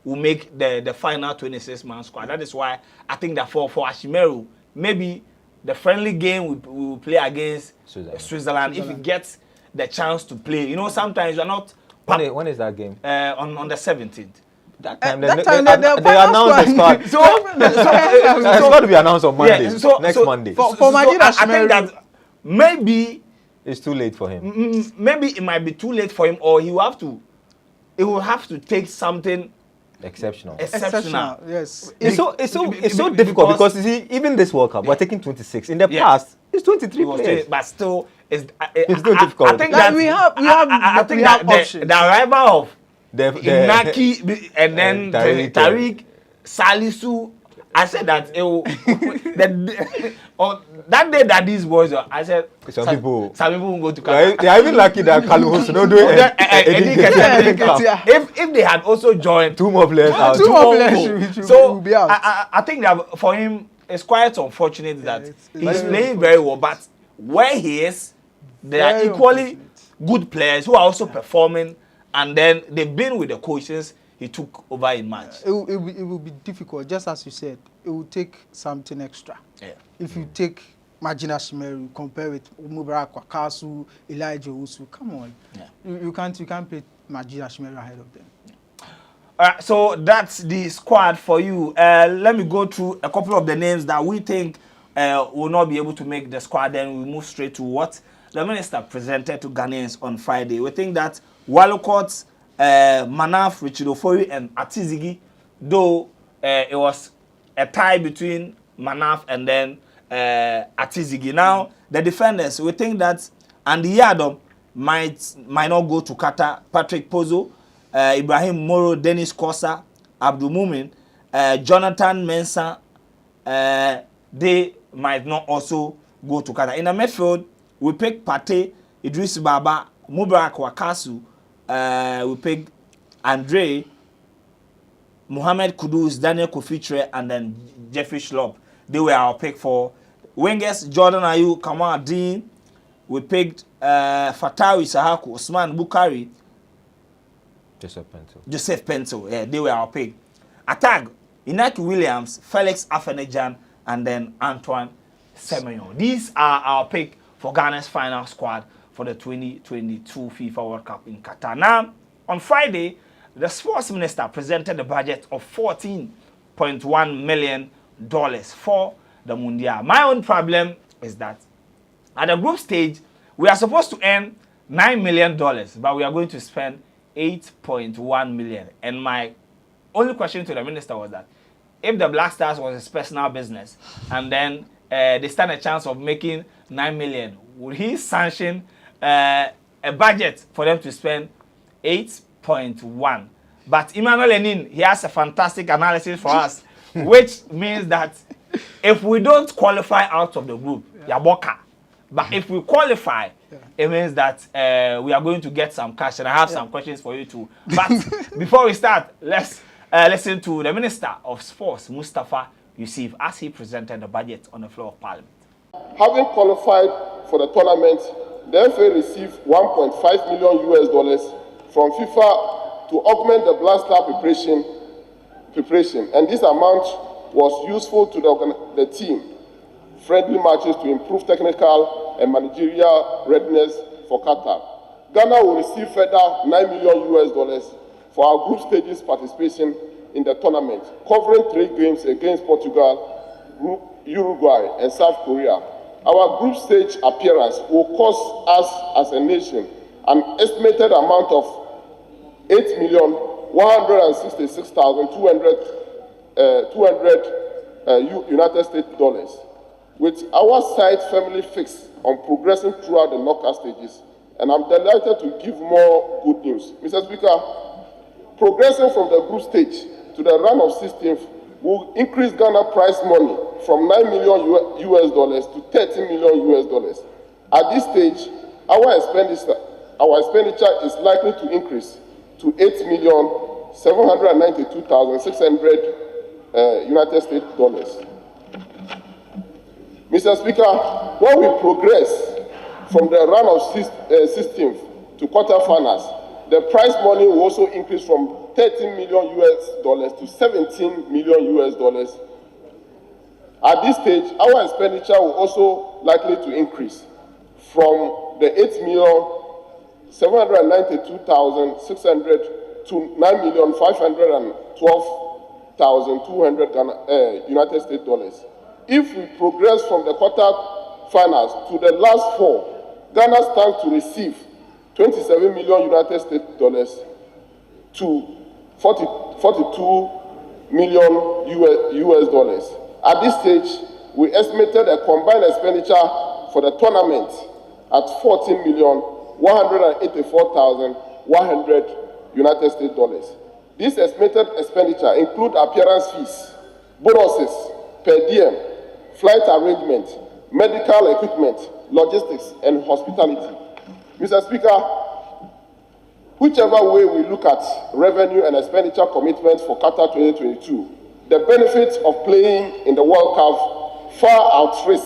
A: will make the final 26-man squad. That is why I think that for Ashimeru, maybe the friendly game we will play against Switzerland if he gets the chance to play. You know, sometimes you're not...
B: When is that game?
A: On the 17th.
B: That time, they announced the squad. It's got to be announced on Monday, next Monday.
A: I think that maybe...
B: It's too late for him.
A: Maybe it might be too late for him, or he will have to take something
B: exceptional.
C: Yes.
B: It's so difficult because you see, even this World Cup, we're taking 26. In the past, it's 23 players.
A: But still, it's
B: still difficult.
C: I think that we have options.
A: The arrival of Inaki and then Tariq, Salisu, I said that it will, that day that these boys are, I said some people will go to Qatar.
B: They are even lucky that Kalu don't do it.
A: If they had also joined,
B: two more players out.
A: So I think that for him, it's quite unfortunate that he's playing very well, but where he is, there are equally good players who are also performing, and then they've been with the coaches he took over in March.
C: It will be difficult, just as you said. It will take something extra. If you take Magina Shimeru, compare with Mubarak Wakasu, Elijah Usu, come on. You can't put Magina Shimeru ahead of them.
A: Alright, so that's the squad for you. Let me go through a couple of the names that we think will not be able to make the squad. Then we move straight to what the minister presented to Ghanaians on Friday. We think that Walcott Manaf, Richidofori, and Atizigi, though it was a tie between Manaf and then Atizigi. Now, the defenders, we think that Andy Yadom might not go to Qatar. Patrick Pozo, Ibrahim Moro, Dennis Kosa, Abdul Mumin, Jonathan Mensah, they might not also go to Qatar. In the midfield, we pick Pate, Idris Baba, Mubarak Wakasu, we pick Andre, Mohamed Kudus, Daniel Kofitre, and then Jeffrey Schlupp. They were our pick for wingers. Jordan Ayew, Kamal Dean. We picked Fatawi Sahaku, Osman Bukari, Joseph Pento. Yeah, they were our pick. Attack, Inaki Williams, Felix Afenejan, and then Antoine Semenyo. These are our pick for Ghana's final squad for the 2022 FIFA World Cup in Qatar. Now, on Friday, the sports minister presented a budget of $14.1 million for the Mundial. My own problem is that at the group stage, we are supposed to earn $9 million, but we are going to spend $8.1 million. And my only question to the minister was that if the Black Stars was his personal business and then they stand a chance of making $9 million, would he sanction a budget for them to spend 8.1? But Emmanuel Lenin, he has a fantastic analysis for us, which means that if we don't qualify out of the group, yaboka. But if we qualify, it means that we are going to get some cash. And I have some questions for you too. But before we start, let's listen to the Minister of Sports, Mustafa Yusuf, as he presented the budget on the floor of Parliament.
D: Having qualified for the tournament, the FA received $1.5 million from FIFA to augment the Black Star preparation, and this amount was useful to the team. Friendly matches to improve technical and managerial readiness for Qatar. Ghana will receive further $9 million for our group stages participation in the tournament, covering 3 games against Portugal, Uruguay, and South Korea. Our group stage appearance will cost us as a nation an estimated amount of $8,166,200 United States dollars. With our side firmly fixed on progressing throughout the knockout stages, and I'm delighted to give more good news. Mr. Speaker, progressing from the group stage to the round of 16th will increase Ghana prize money from $9 million to $13 million. At this stage, our expenditure is likely to increase to $8,792,600 United States dollars. Mr. Speaker, when we progress from the round of 16th to quarterfinals, the prize money will also increase from $13 million to $17 million. At this stage, our expenditure will also likely to increase from the $8,792,600 to $9,512,200 United States dollars. If we progress from the quarterfinals to the last 4, Ghana stands to receive $27 million United States dollars to $42 million US dollars. At this stage, we estimated a combined expenditure for the tournament at $14,184,100 United States dollars. This estimated expenditure include appearance fees, bonuses, per diem, flight arrangement, medical equipment, logistics, and hospitality. Mr. Speaker, whichever way we look at revenue and expenditure commitments for Qatar 2022, the benefits of playing in the World Cup far outweighs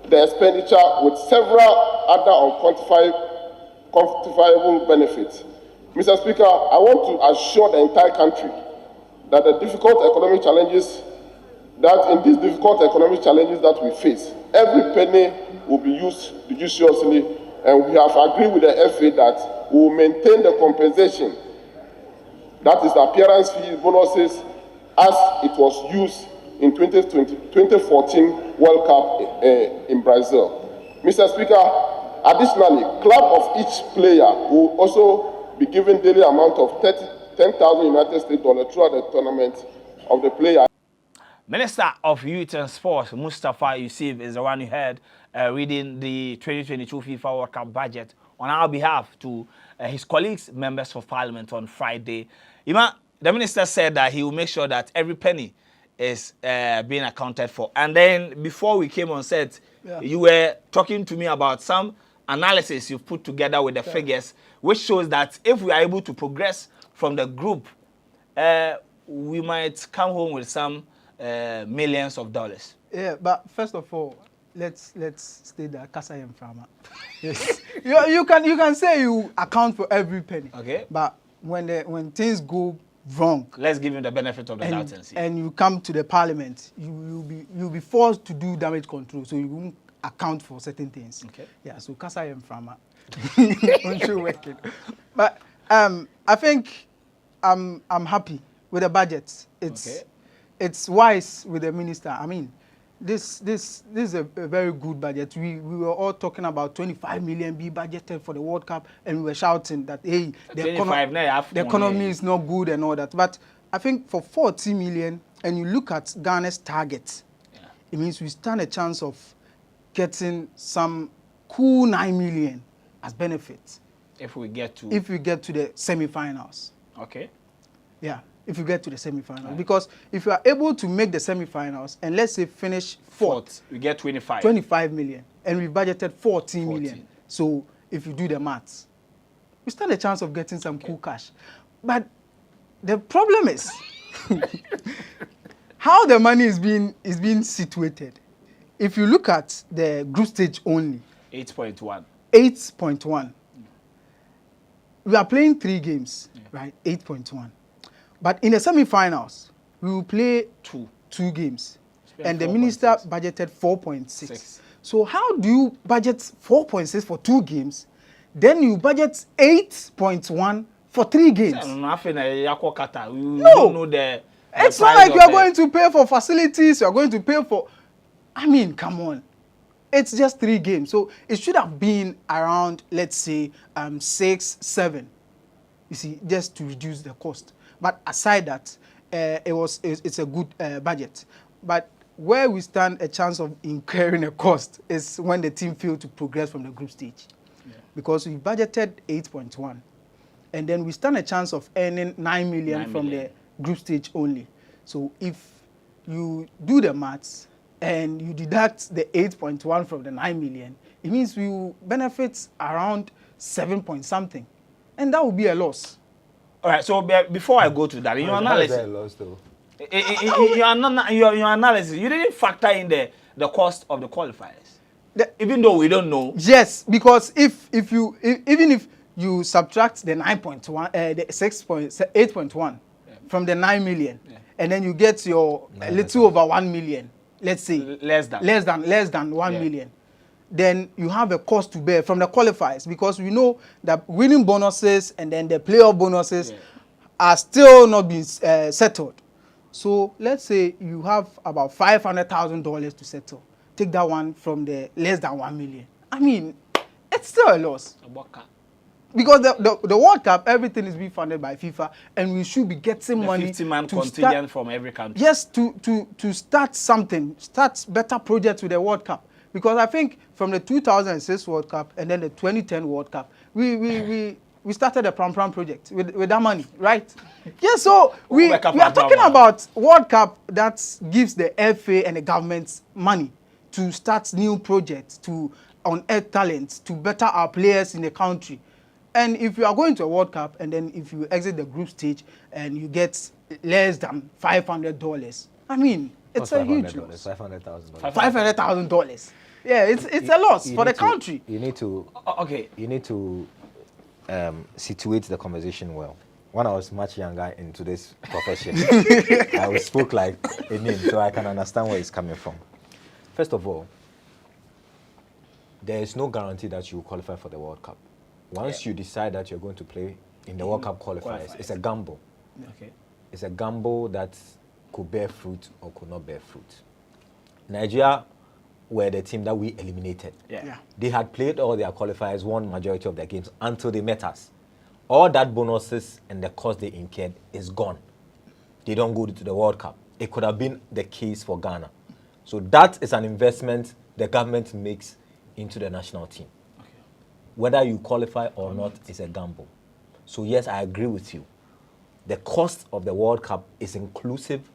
D: the expenditure with several other unquantifiable benefits. Mr. Speaker, I want to assure the entire country that in these difficult economic challenges that we face, every penny will be used judiciously, and we have agreed with the FA that we will maintain the compensation, that is the appearance fee bonuses, as it was used in 2014 World Cup in Brazil. Mr. Speaker, additionally, club of each player will also be given daily amount of 10,000 United States dollars throughout the tournament of the player.
A: Minister of Youth and Sports, Mustafa Yusuf, is the one you heard reading the 2022 FIFA World Cup budget on our behalf to his colleagues, members of parliament on Friday. The minister said that he will make sure that every penny is being accounted for. And then before we came on set, you were talking to me about some analysis you've put together with the figures, which shows that if we are able to progress from the group, we might come home with some millions of dollars.
C: Yeah, but first of all, let's state that Kasa and Farmer. Yes, you can say you account for every penny.
A: Okay.
C: But when things go wrong,
A: let's give him the benefit of the doubt and see.
C: And you come to the parliament, you'll be forced to do damage control, so you won't account for certain things. Okay. Yeah. So Kasa and Farmer, working. But I think I'm happy with the budget. It's wise with the minister. I mean, this is a very good budget. We were all talking about 25 million be budgeted for the World Cup, and we were shouting that hey, the economy is not good and all that. But I think for 40 million, and you look at Ghana's target, it means we stand a chance of getting some cool 9 million as benefits
A: if we get to
C: the semi-finals.
A: Okay.
C: Yeah. If you get to the semi-finals. Because if you are able to make the semi-finals and let's say finish fourth,
A: we get
C: 25 million. And we budgeted 14 million. So if you do the maths, we stand a chance of getting some cool cash. But the problem is how the money is being situated. If you look at the group stage only, 8.1. We are playing 3 games, right? 8.1. But in the semi-finals, we will play two games. And the minister budgeted 4.6. So how do you budget 4.6 for 2 games? Then you budget 8.1 for 3 games.
A: No.
C: It's not like you are going to pay for facilities, you are going to pay for... I mean, come on. It's just 3 games. So it should have been around, let's say, 6, 7. You see, just to reduce the cost. But aside that, it's a good budget. But where we stand a chance of incurring a cost is when the team failed to progress from the group stage. Yeah. Because we budgeted 8.1. And then we stand a chance of earning 9 million from the group stage only. So if you do the maths and you deduct the 8.1 from the 9 million, it means we will benefit around 7 point something. And that would be a loss.
A: All right, so before I go to that, in your analysis, your analysis, you didn't factor in the cost of the qualifiers, even though we don't know.
C: Yes, because even if you subtract the 9.1, the 8.1 from the 9 million, and then you get your little over 1 million, let's say less than 1 million. Then you have a cost to bear from the qualifiers, because we know that winning bonuses and then the playoff bonuses are still not being settled. So let's say you have about $500,000 to settle. Take that one from the less than 1 million. I mean, it's still a loss. Because the World Cup, everything is being funded by FIFA, and we should be getting money
A: 50-man contingent from every country.
C: Yes, to start something, start better projects with the World Cup. Because I think from the 2006 World Cup and then the 2010 World Cup, we started a Pram project with that money, right? Yeah, so we are talking about World Cup that gives the FA and the government money to start new projects, to unearth talents, to better our players in the country. And if you are going to a World Cup and then if you exit the group stage and you get less than $500, I mean, it's a huge loss.
B: $500,000.
C: $500,000. Yeah, it's a loss for the country.
B: You need to situate the conversation well. When I was much younger into this profession, I spoke like a name, so I can understand where it's coming from. First of all, there is no guarantee that you will qualify for the World Cup. Once you decide that you're going to play in the World Cup qualifiers, it's a gamble.
A: Okay.
B: It's a gamble that could bear fruit or could not bear fruit. Nigeria were the team that we eliminated.
C: Yeah.
B: They had played all their qualifiers, won majority of their games until they met us. all that bonuses and the cost they incurred is gone. They don't go to the World Cup. It could have been the case for Ghana. So that is an investment the government makes into the national team. Okay. Whether you qualify or not is a gamble. So yes, I agree with you. The cost of the World Cup is inclusive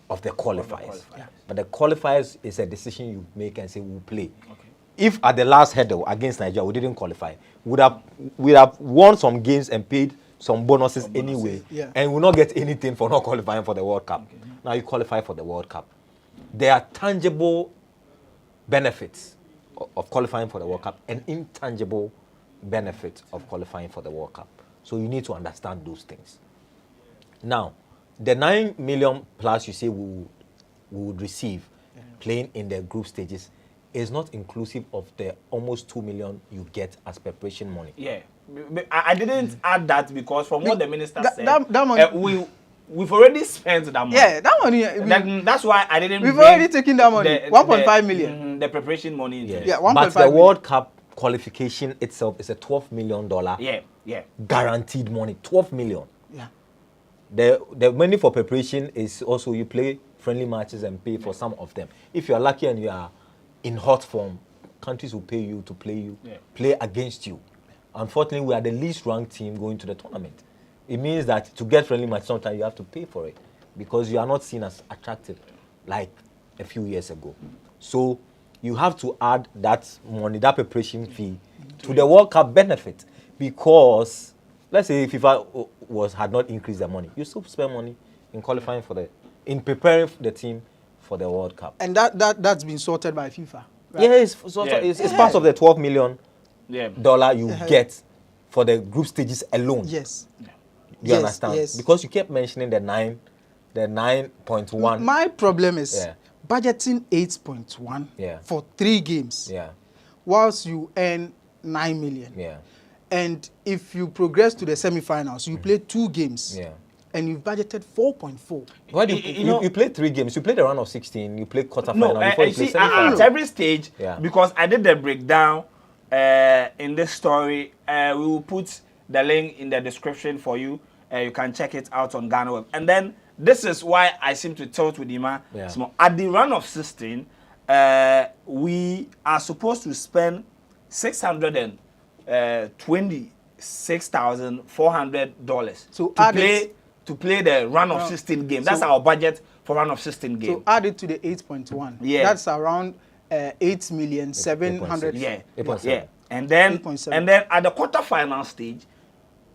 B: of the qualifiers. Yeah. But the qualifiers is a decision you make and say we'll play. Okay. If at the last hurdle against Nigeria we didn't qualify, we'd have won some games and paid some bonuses anyway, and will not get anything for not qualifying for the World Cup. Okay. Now you qualify for the World Cup. There are tangible benefits of qualifying for the World Cup and intangible benefits of qualifying for the World Cup. So you need to understand those things. Now, the 9 million plus you say we would receive playing in the group stages is not inclusive of the almost 2 million you get as preparation money. Yeah,
A: I didn't add that because from what the minister said, that money, we've already spent that money.
C: Yeah, that money.
A: That's why I didn't.
C: We've already taken that money. 1.5 million.
A: The preparation money.
C: Yeah, 1.5
B: But the World Cup qualification itself is a $12 million. Guaranteed money. 12 million.
C: Yeah.
B: The money for preparation is also you play friendly matches and pay for some of them. If you are lucky and you are in hot form, countries will pay you to play against you. Unfortunately, we are the least ranked team going to the tournament. It means that to get friendly match, sometimes you have to pay for it because you are not seen as attractive like a few years ago. So you have to add that money, that preparation fee, to the World Cup benefit because let's say if FIFA had not increased the money, you still spend money in qualifying in preparing the team for the World Cup.
C: And that's been sorted by FIFA. Right?
B: Yeah, it's part of the $12 million you get for the group stages alone.
C: Yes.
B: You understand? Yes. Because you kept mentioning the 9.1.
C: My problem is budgeting 8.1 for 3 games.
B: Yeah.
C: Whilst you earn 9 million.
B: Yeah.
C: And if you progress to the semi-finals, you play 2 games.
B: Yeah.
C: And you've budgeted 4.4.
B: Why do you play 3 games? You play the round of 16. You play quarterfinal before you play semi-final.
A: At every stage, because I did the breakdown in this story, we will put the link in the description for you. You can check it out on GhanaWeb. And then this is why I seem to tilt with Ima. At the round of 16, we are supposed to spend $626,400 to play the round of 16 game. That's our budget for round of 16 game.
C: So add it to the 8.1. Yeah. That's around 8,700,000.
A: Yeah. 8.7. And then at the quarterfinal stage,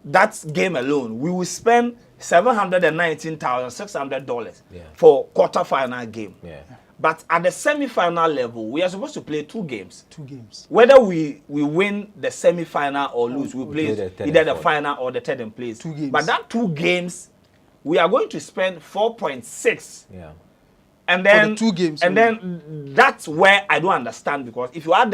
A: that game alone, we will spend $719,600 for quarterfinal game.
B: Yeah.
A: But at the semi-final level, we are supposed to play 2 games.
C: 2 games.
A: Whether we win the semi-final or lose, we play either the final or the third in place.
C: 2 games.
A: But that 2 games, we are going to spend 4.6.
B: Yeah.
C: And then for the 2 games.
A: And then that's where I don't understand because if you add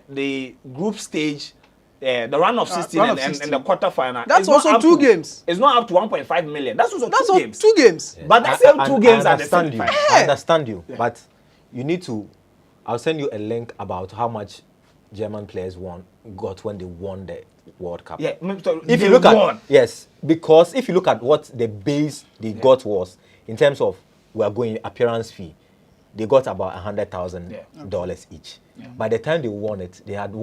A: the group stage, the round of 16 and the quarterfinal,
C: that's also 2 games.
A: It's not up to 1.5 million. That's also 2 games.
C: 2 games.
A: Yeah. But that's 2 games at the same time.
B: I understand you, but you need to. I'll send you a link about how much German players got when they won the World Cup.
A: Yeah,
B: if you look at because if you look at what the base they got was in terms of we are going appearance fee, they got about $100,000 each. Yeah. By the time they won it, they had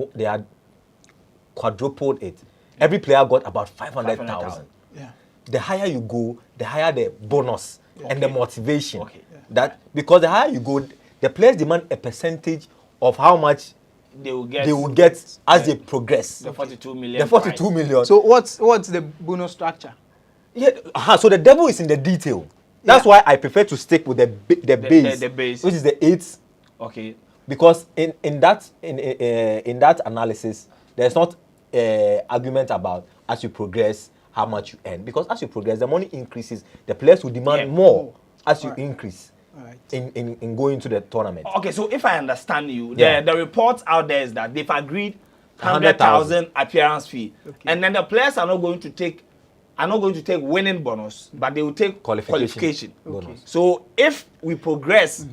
B: quadrupled it. Every player got about 500,000.
C: Yeah.
B: The higher you go, the higher the bonus and the motivation. Okay. Yeah. Because the higher you go, the players demand a percentage of how much they will get as they progress.
A: The 42 million.
B: The 42 million.
C: So what's the bonus structure?
B: Yeah. So the devil is in the detail. That's why I prefer to stick with the base, which is the 8.
A: Okay.
B: Because in that analysis, there's not argument about as you progress how much you earn. Because as you progress, the money increases. The players will demand more as you increase in going to the tournament.
A: Okay, so if I understand you, the report out there is that they've agreed 100,000 appearance fee, and then the players are not going to take winning bonus, but they will take qualification.
B: Okay.
A: So if we progress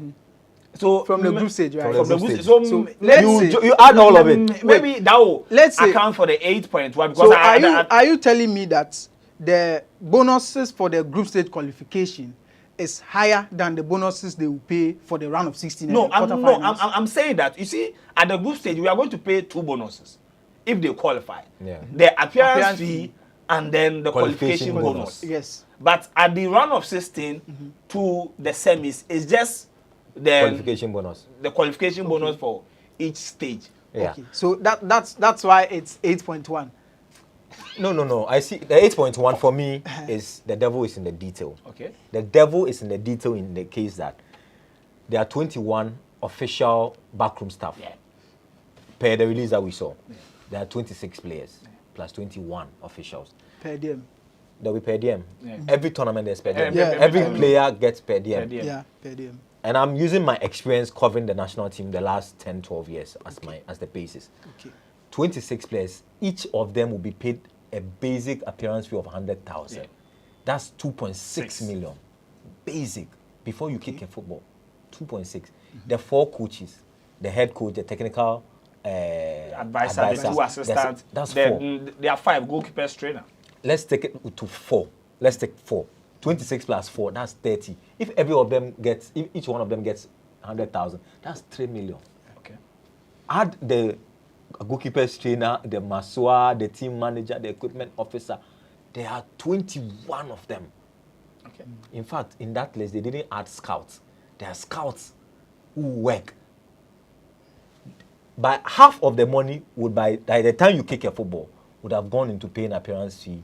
A: So
C: from the group stage, right?
B: From the
A: group
B: stage.
A: stage.
C: So
A: let's
B: you add all of it.
A: Maybe that will
C: let's say,
A: account for the 8.1 because
C: so are you telling me that the bonuses for the group stage qualification is higher than the bonuses they will pay for the round of 16?
A: No, I'm saying that, you see, at the group stage, we are going to pay 2 bonuses if they qualify.
B: Yeah.
A: The appearance fee and then the qualification bonus.
C: Yes.
A: But at the round of 16 to the semis, it's just the qualification bonus for each stage.
B: Yeah.
C: Okay. So that's why it's 8.1.
B: No. I see the 8.1 for me is the devil is in the detail.
A: Okay.
B: The devil is in the detail in the case that there are 21 official backroom staff.
A: Yeah.
B: Per the release that we saw. Yeah. There are 26 players plus 21 officials.
C: Per diem.
B: That we per diem.
A: Yeah.
B: Every tournament there's per diem.
C: Yeah.
B: Every player gets per diem.
C: Yeah, per diem.
B: And I'm using my experience covering the national team the last 10, 12 years as the basis.
C: Okay.
B: 26 players, each of them will be paid a basic appearance fee of 100,000.
A: Yeah.
B: That's 2.6 million. Basic. Before you kick a football. 2.6. The 4 coaches, the head coach, the technical
A: advisor, the 2 assistants.
B: That's 4.
A: There are 5 goalkeepers trainer.
B: Let's take it to 4. Let's take 4. 26 plus 4, that's 30. If every of them gets, if each one of them gets 100,000, that's 3 million.
A: Okay.
B: Add the goalkeepers trainer, the masseur, the team manager, the equipment officer. There are 21 of them.
A: Okay.
B: In fact, in that list, they didn't add scouts. There are scouts who work. By half of the money would by the time you kick a football would have gone into paying appearance fee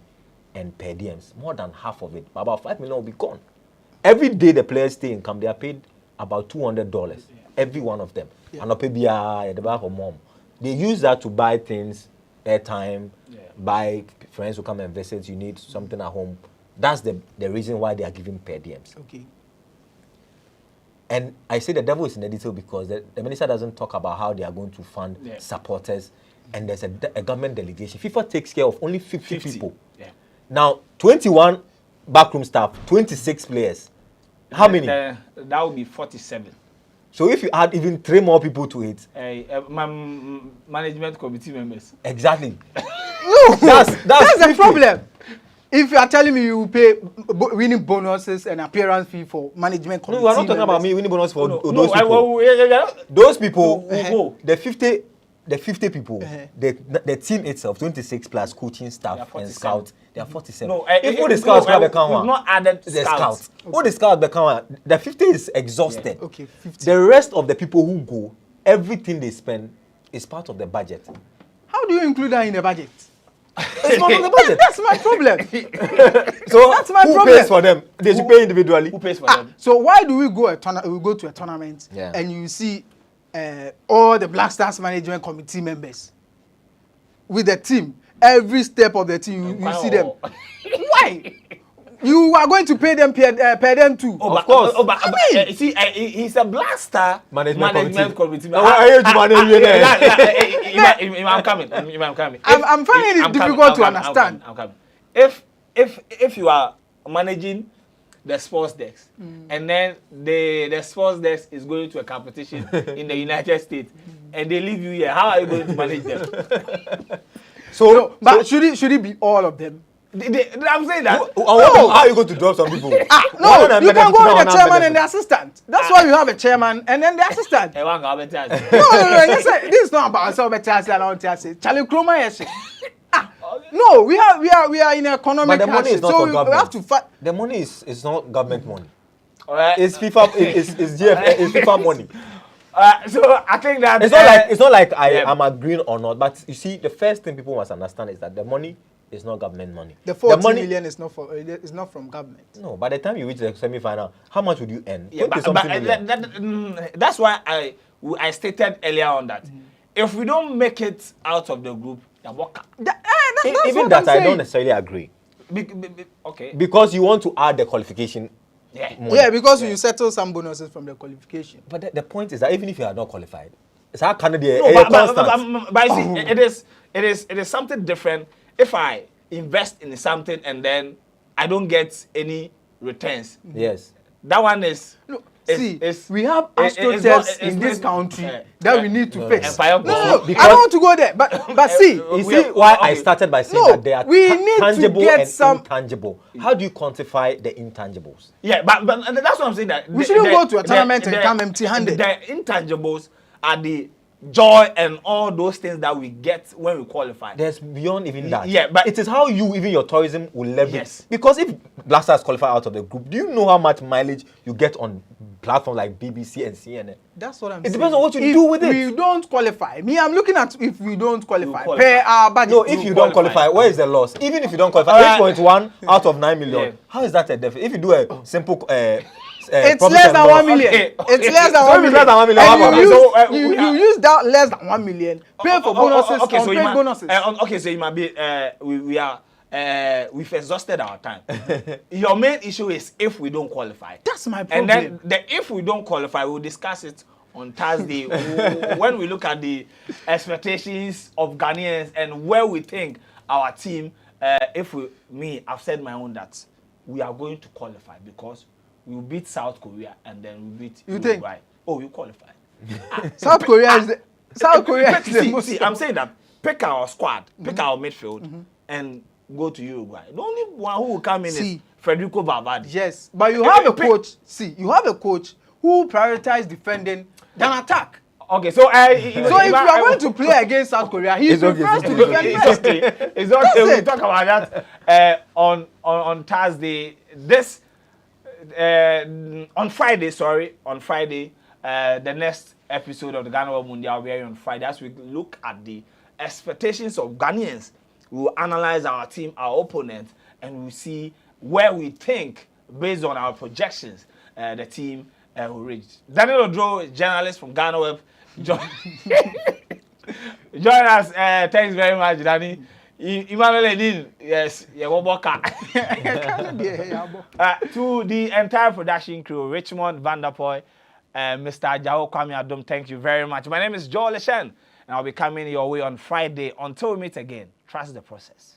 B: and per diems. More than half of it, about 5 million will be gone. Every day the players stay in camp, they are paid about $200. Every one of them. And the back of mom. They use that to buy things, airtime, buy friends who come and visit. You need something at home. That's the reason why they are giving per diems.
C: Okay.
B: And I say the devil is in the detail because the minister doesn't talk about how they are going to fund supporters. And there's a government delegation. FIFA takes care of only 50 people. Yeah. Now, 21 backroom staff, 26 players. How many?
A: That would be 47.
B: So if you add even 3 more people to it.
A: Management committee members.
B: Exactly.
C: No, that's the problem. If you are telling me you will pay winning bonuses and appearance fee for management committee
B: No, we are not talking about me winning bonus for those people.
A: No,
B: those people, the 50 people, the team itself, 26 plus coaching staff and scouts, they are 47.
A: No,
B: if all the scouts have become one,
A: we've not added
B: the
A: scouts.
B: All the scouts become one, the 50 is exhausted.
C: Okay, 50.
B: The rest of the people who go, everything they spend is part of the budget.
C: How do you include that in the budget?
B: It's part of the budget.
C: That's my problem.
B: So
C: that's my
B: who
C: problem.
B: pays for them? They should pay individually.
A: Who pays for them?
C: So why do we go to a tournament and you see all the Black Stars management committee members with the team, every step of the team, you see them. Why? You are going to pay them too.
A: Of course. You see, he's a Black Star management committee. I'm coming.
C: I'm finding it difficult to understand.
A: I'm coming. If you are managing the sports desk and then the sports desk is going to a competition in the United States and they leave you here, how are you going to manage them?
C: But should it be all of them?
A: I'm saying that.
B: How are you going to drop some people?
C: No, you can go with the chairman and the assistant. That's why you have a chairman and then the assistant. No, this is not about Charlie Kroma. No, we are in economic.
B: But the money is not for government.
C: We have to fight.
B: The money is not government money. It's FIFA. It's GFA. It's FIFA money.
A: So I think that
B: it's not like I am agreeing or not. But you see, the first thing people must understand is that the money is not government money.
C: The 40 million is not from government.
B: No, by the time you reach the semi-final, how much would you earn?
A: Yeah, that's why I stated earlier on that if we don't make it out of the group,
B: even that I don't necessarily agree.
A: Okay.
B: Because you want to add the qualification.
C: Yeah, because you settle some bonuses from the qualification.
B: But the point is that even if you are not qualified, it's how can it be
A: but you see, it is something different if I invest in something and then I don't get any returns.
B: Yes.
A: That one is
C: we have astroturfs in this country that we need to fix.
A: No,
C: I don't want to go there. But see,
B: you see why I started by saying that they are tangible and intangible. How do you quantify the intangibles?
A: Yeah, but that's what I'm saying. That
C: we shouldn't go to a tournament and come empty-handed.
A: The intangibles are the joy and all those things that we get when we qualify.
B: There's beyond even that.
A: Yeah, but
B: it is how you, even your tourism, will leverage.
A: Yes.
B: Because if Black Stars qualify out of the group, do you know how much mileage you get on platforms like BBC and CNN?
C: That's what I'm saying.
B: It depends on what you do with it.
C: If we don't qualify, I'm looking at if we don't qualify.
A: Qualify.
C: Pay our budget.
B: No, if you don't qualify, where is the loss? Even if you don't qualify, 8.1 out of 9 million.
A: Yeah.
B: How is that a deficit? If you do a simple
C: it's less than 1 million.
A: Okay.
C: It's less than 1 million.
B: Less than 1 million.
C: And you use that less than 1 million. Pay for bonuses.
A: Okay, so
C: bonuses.
A: Okay, so you might be. We've exhausted our time. Your main issue is if we don't qualify.
C: That's my problem.
A: And then if we don't qualify, we'll discuss it on Thursday when we look at the expectations of Ghanaians and where we think our team. I've said my own that we are going to qualify because we will beat South Korea and then we beat Uruguay.
C: Think?
A: Oh, you qualify.
C: South Korea is the most.
A: See, I'm saying that pick our squad, pick our midfield, and go to Uruguay. The only one who will come in is Federico Valverde.
C: Yes, but you have a coach. You have a coach who prioritizes defending than attack.
A: Okay, so
C: if you are going to play against South Korea, he prefers to defend first.
A: It's okay. We'll talk about that on Thursday. On Friday, the next episode of the GhanaWeb Mundial will be on Friday. As we look at the expectations of Ghanaians, we will analyze our team, our opponent, and we'll see where we think, based on our projections, the team will reach. Daniel Odro, journalist from GhanaWeb, join us. Thanks very much, Danny. Emmanuel Edin, yes, to the entire production crew, Richmond, Vanderpoy, Mr. Jao Kwame Adom, thank you very much. My name is Joel Leshen, and I'll be coming your way on Friday. Until we meet again, trust the process.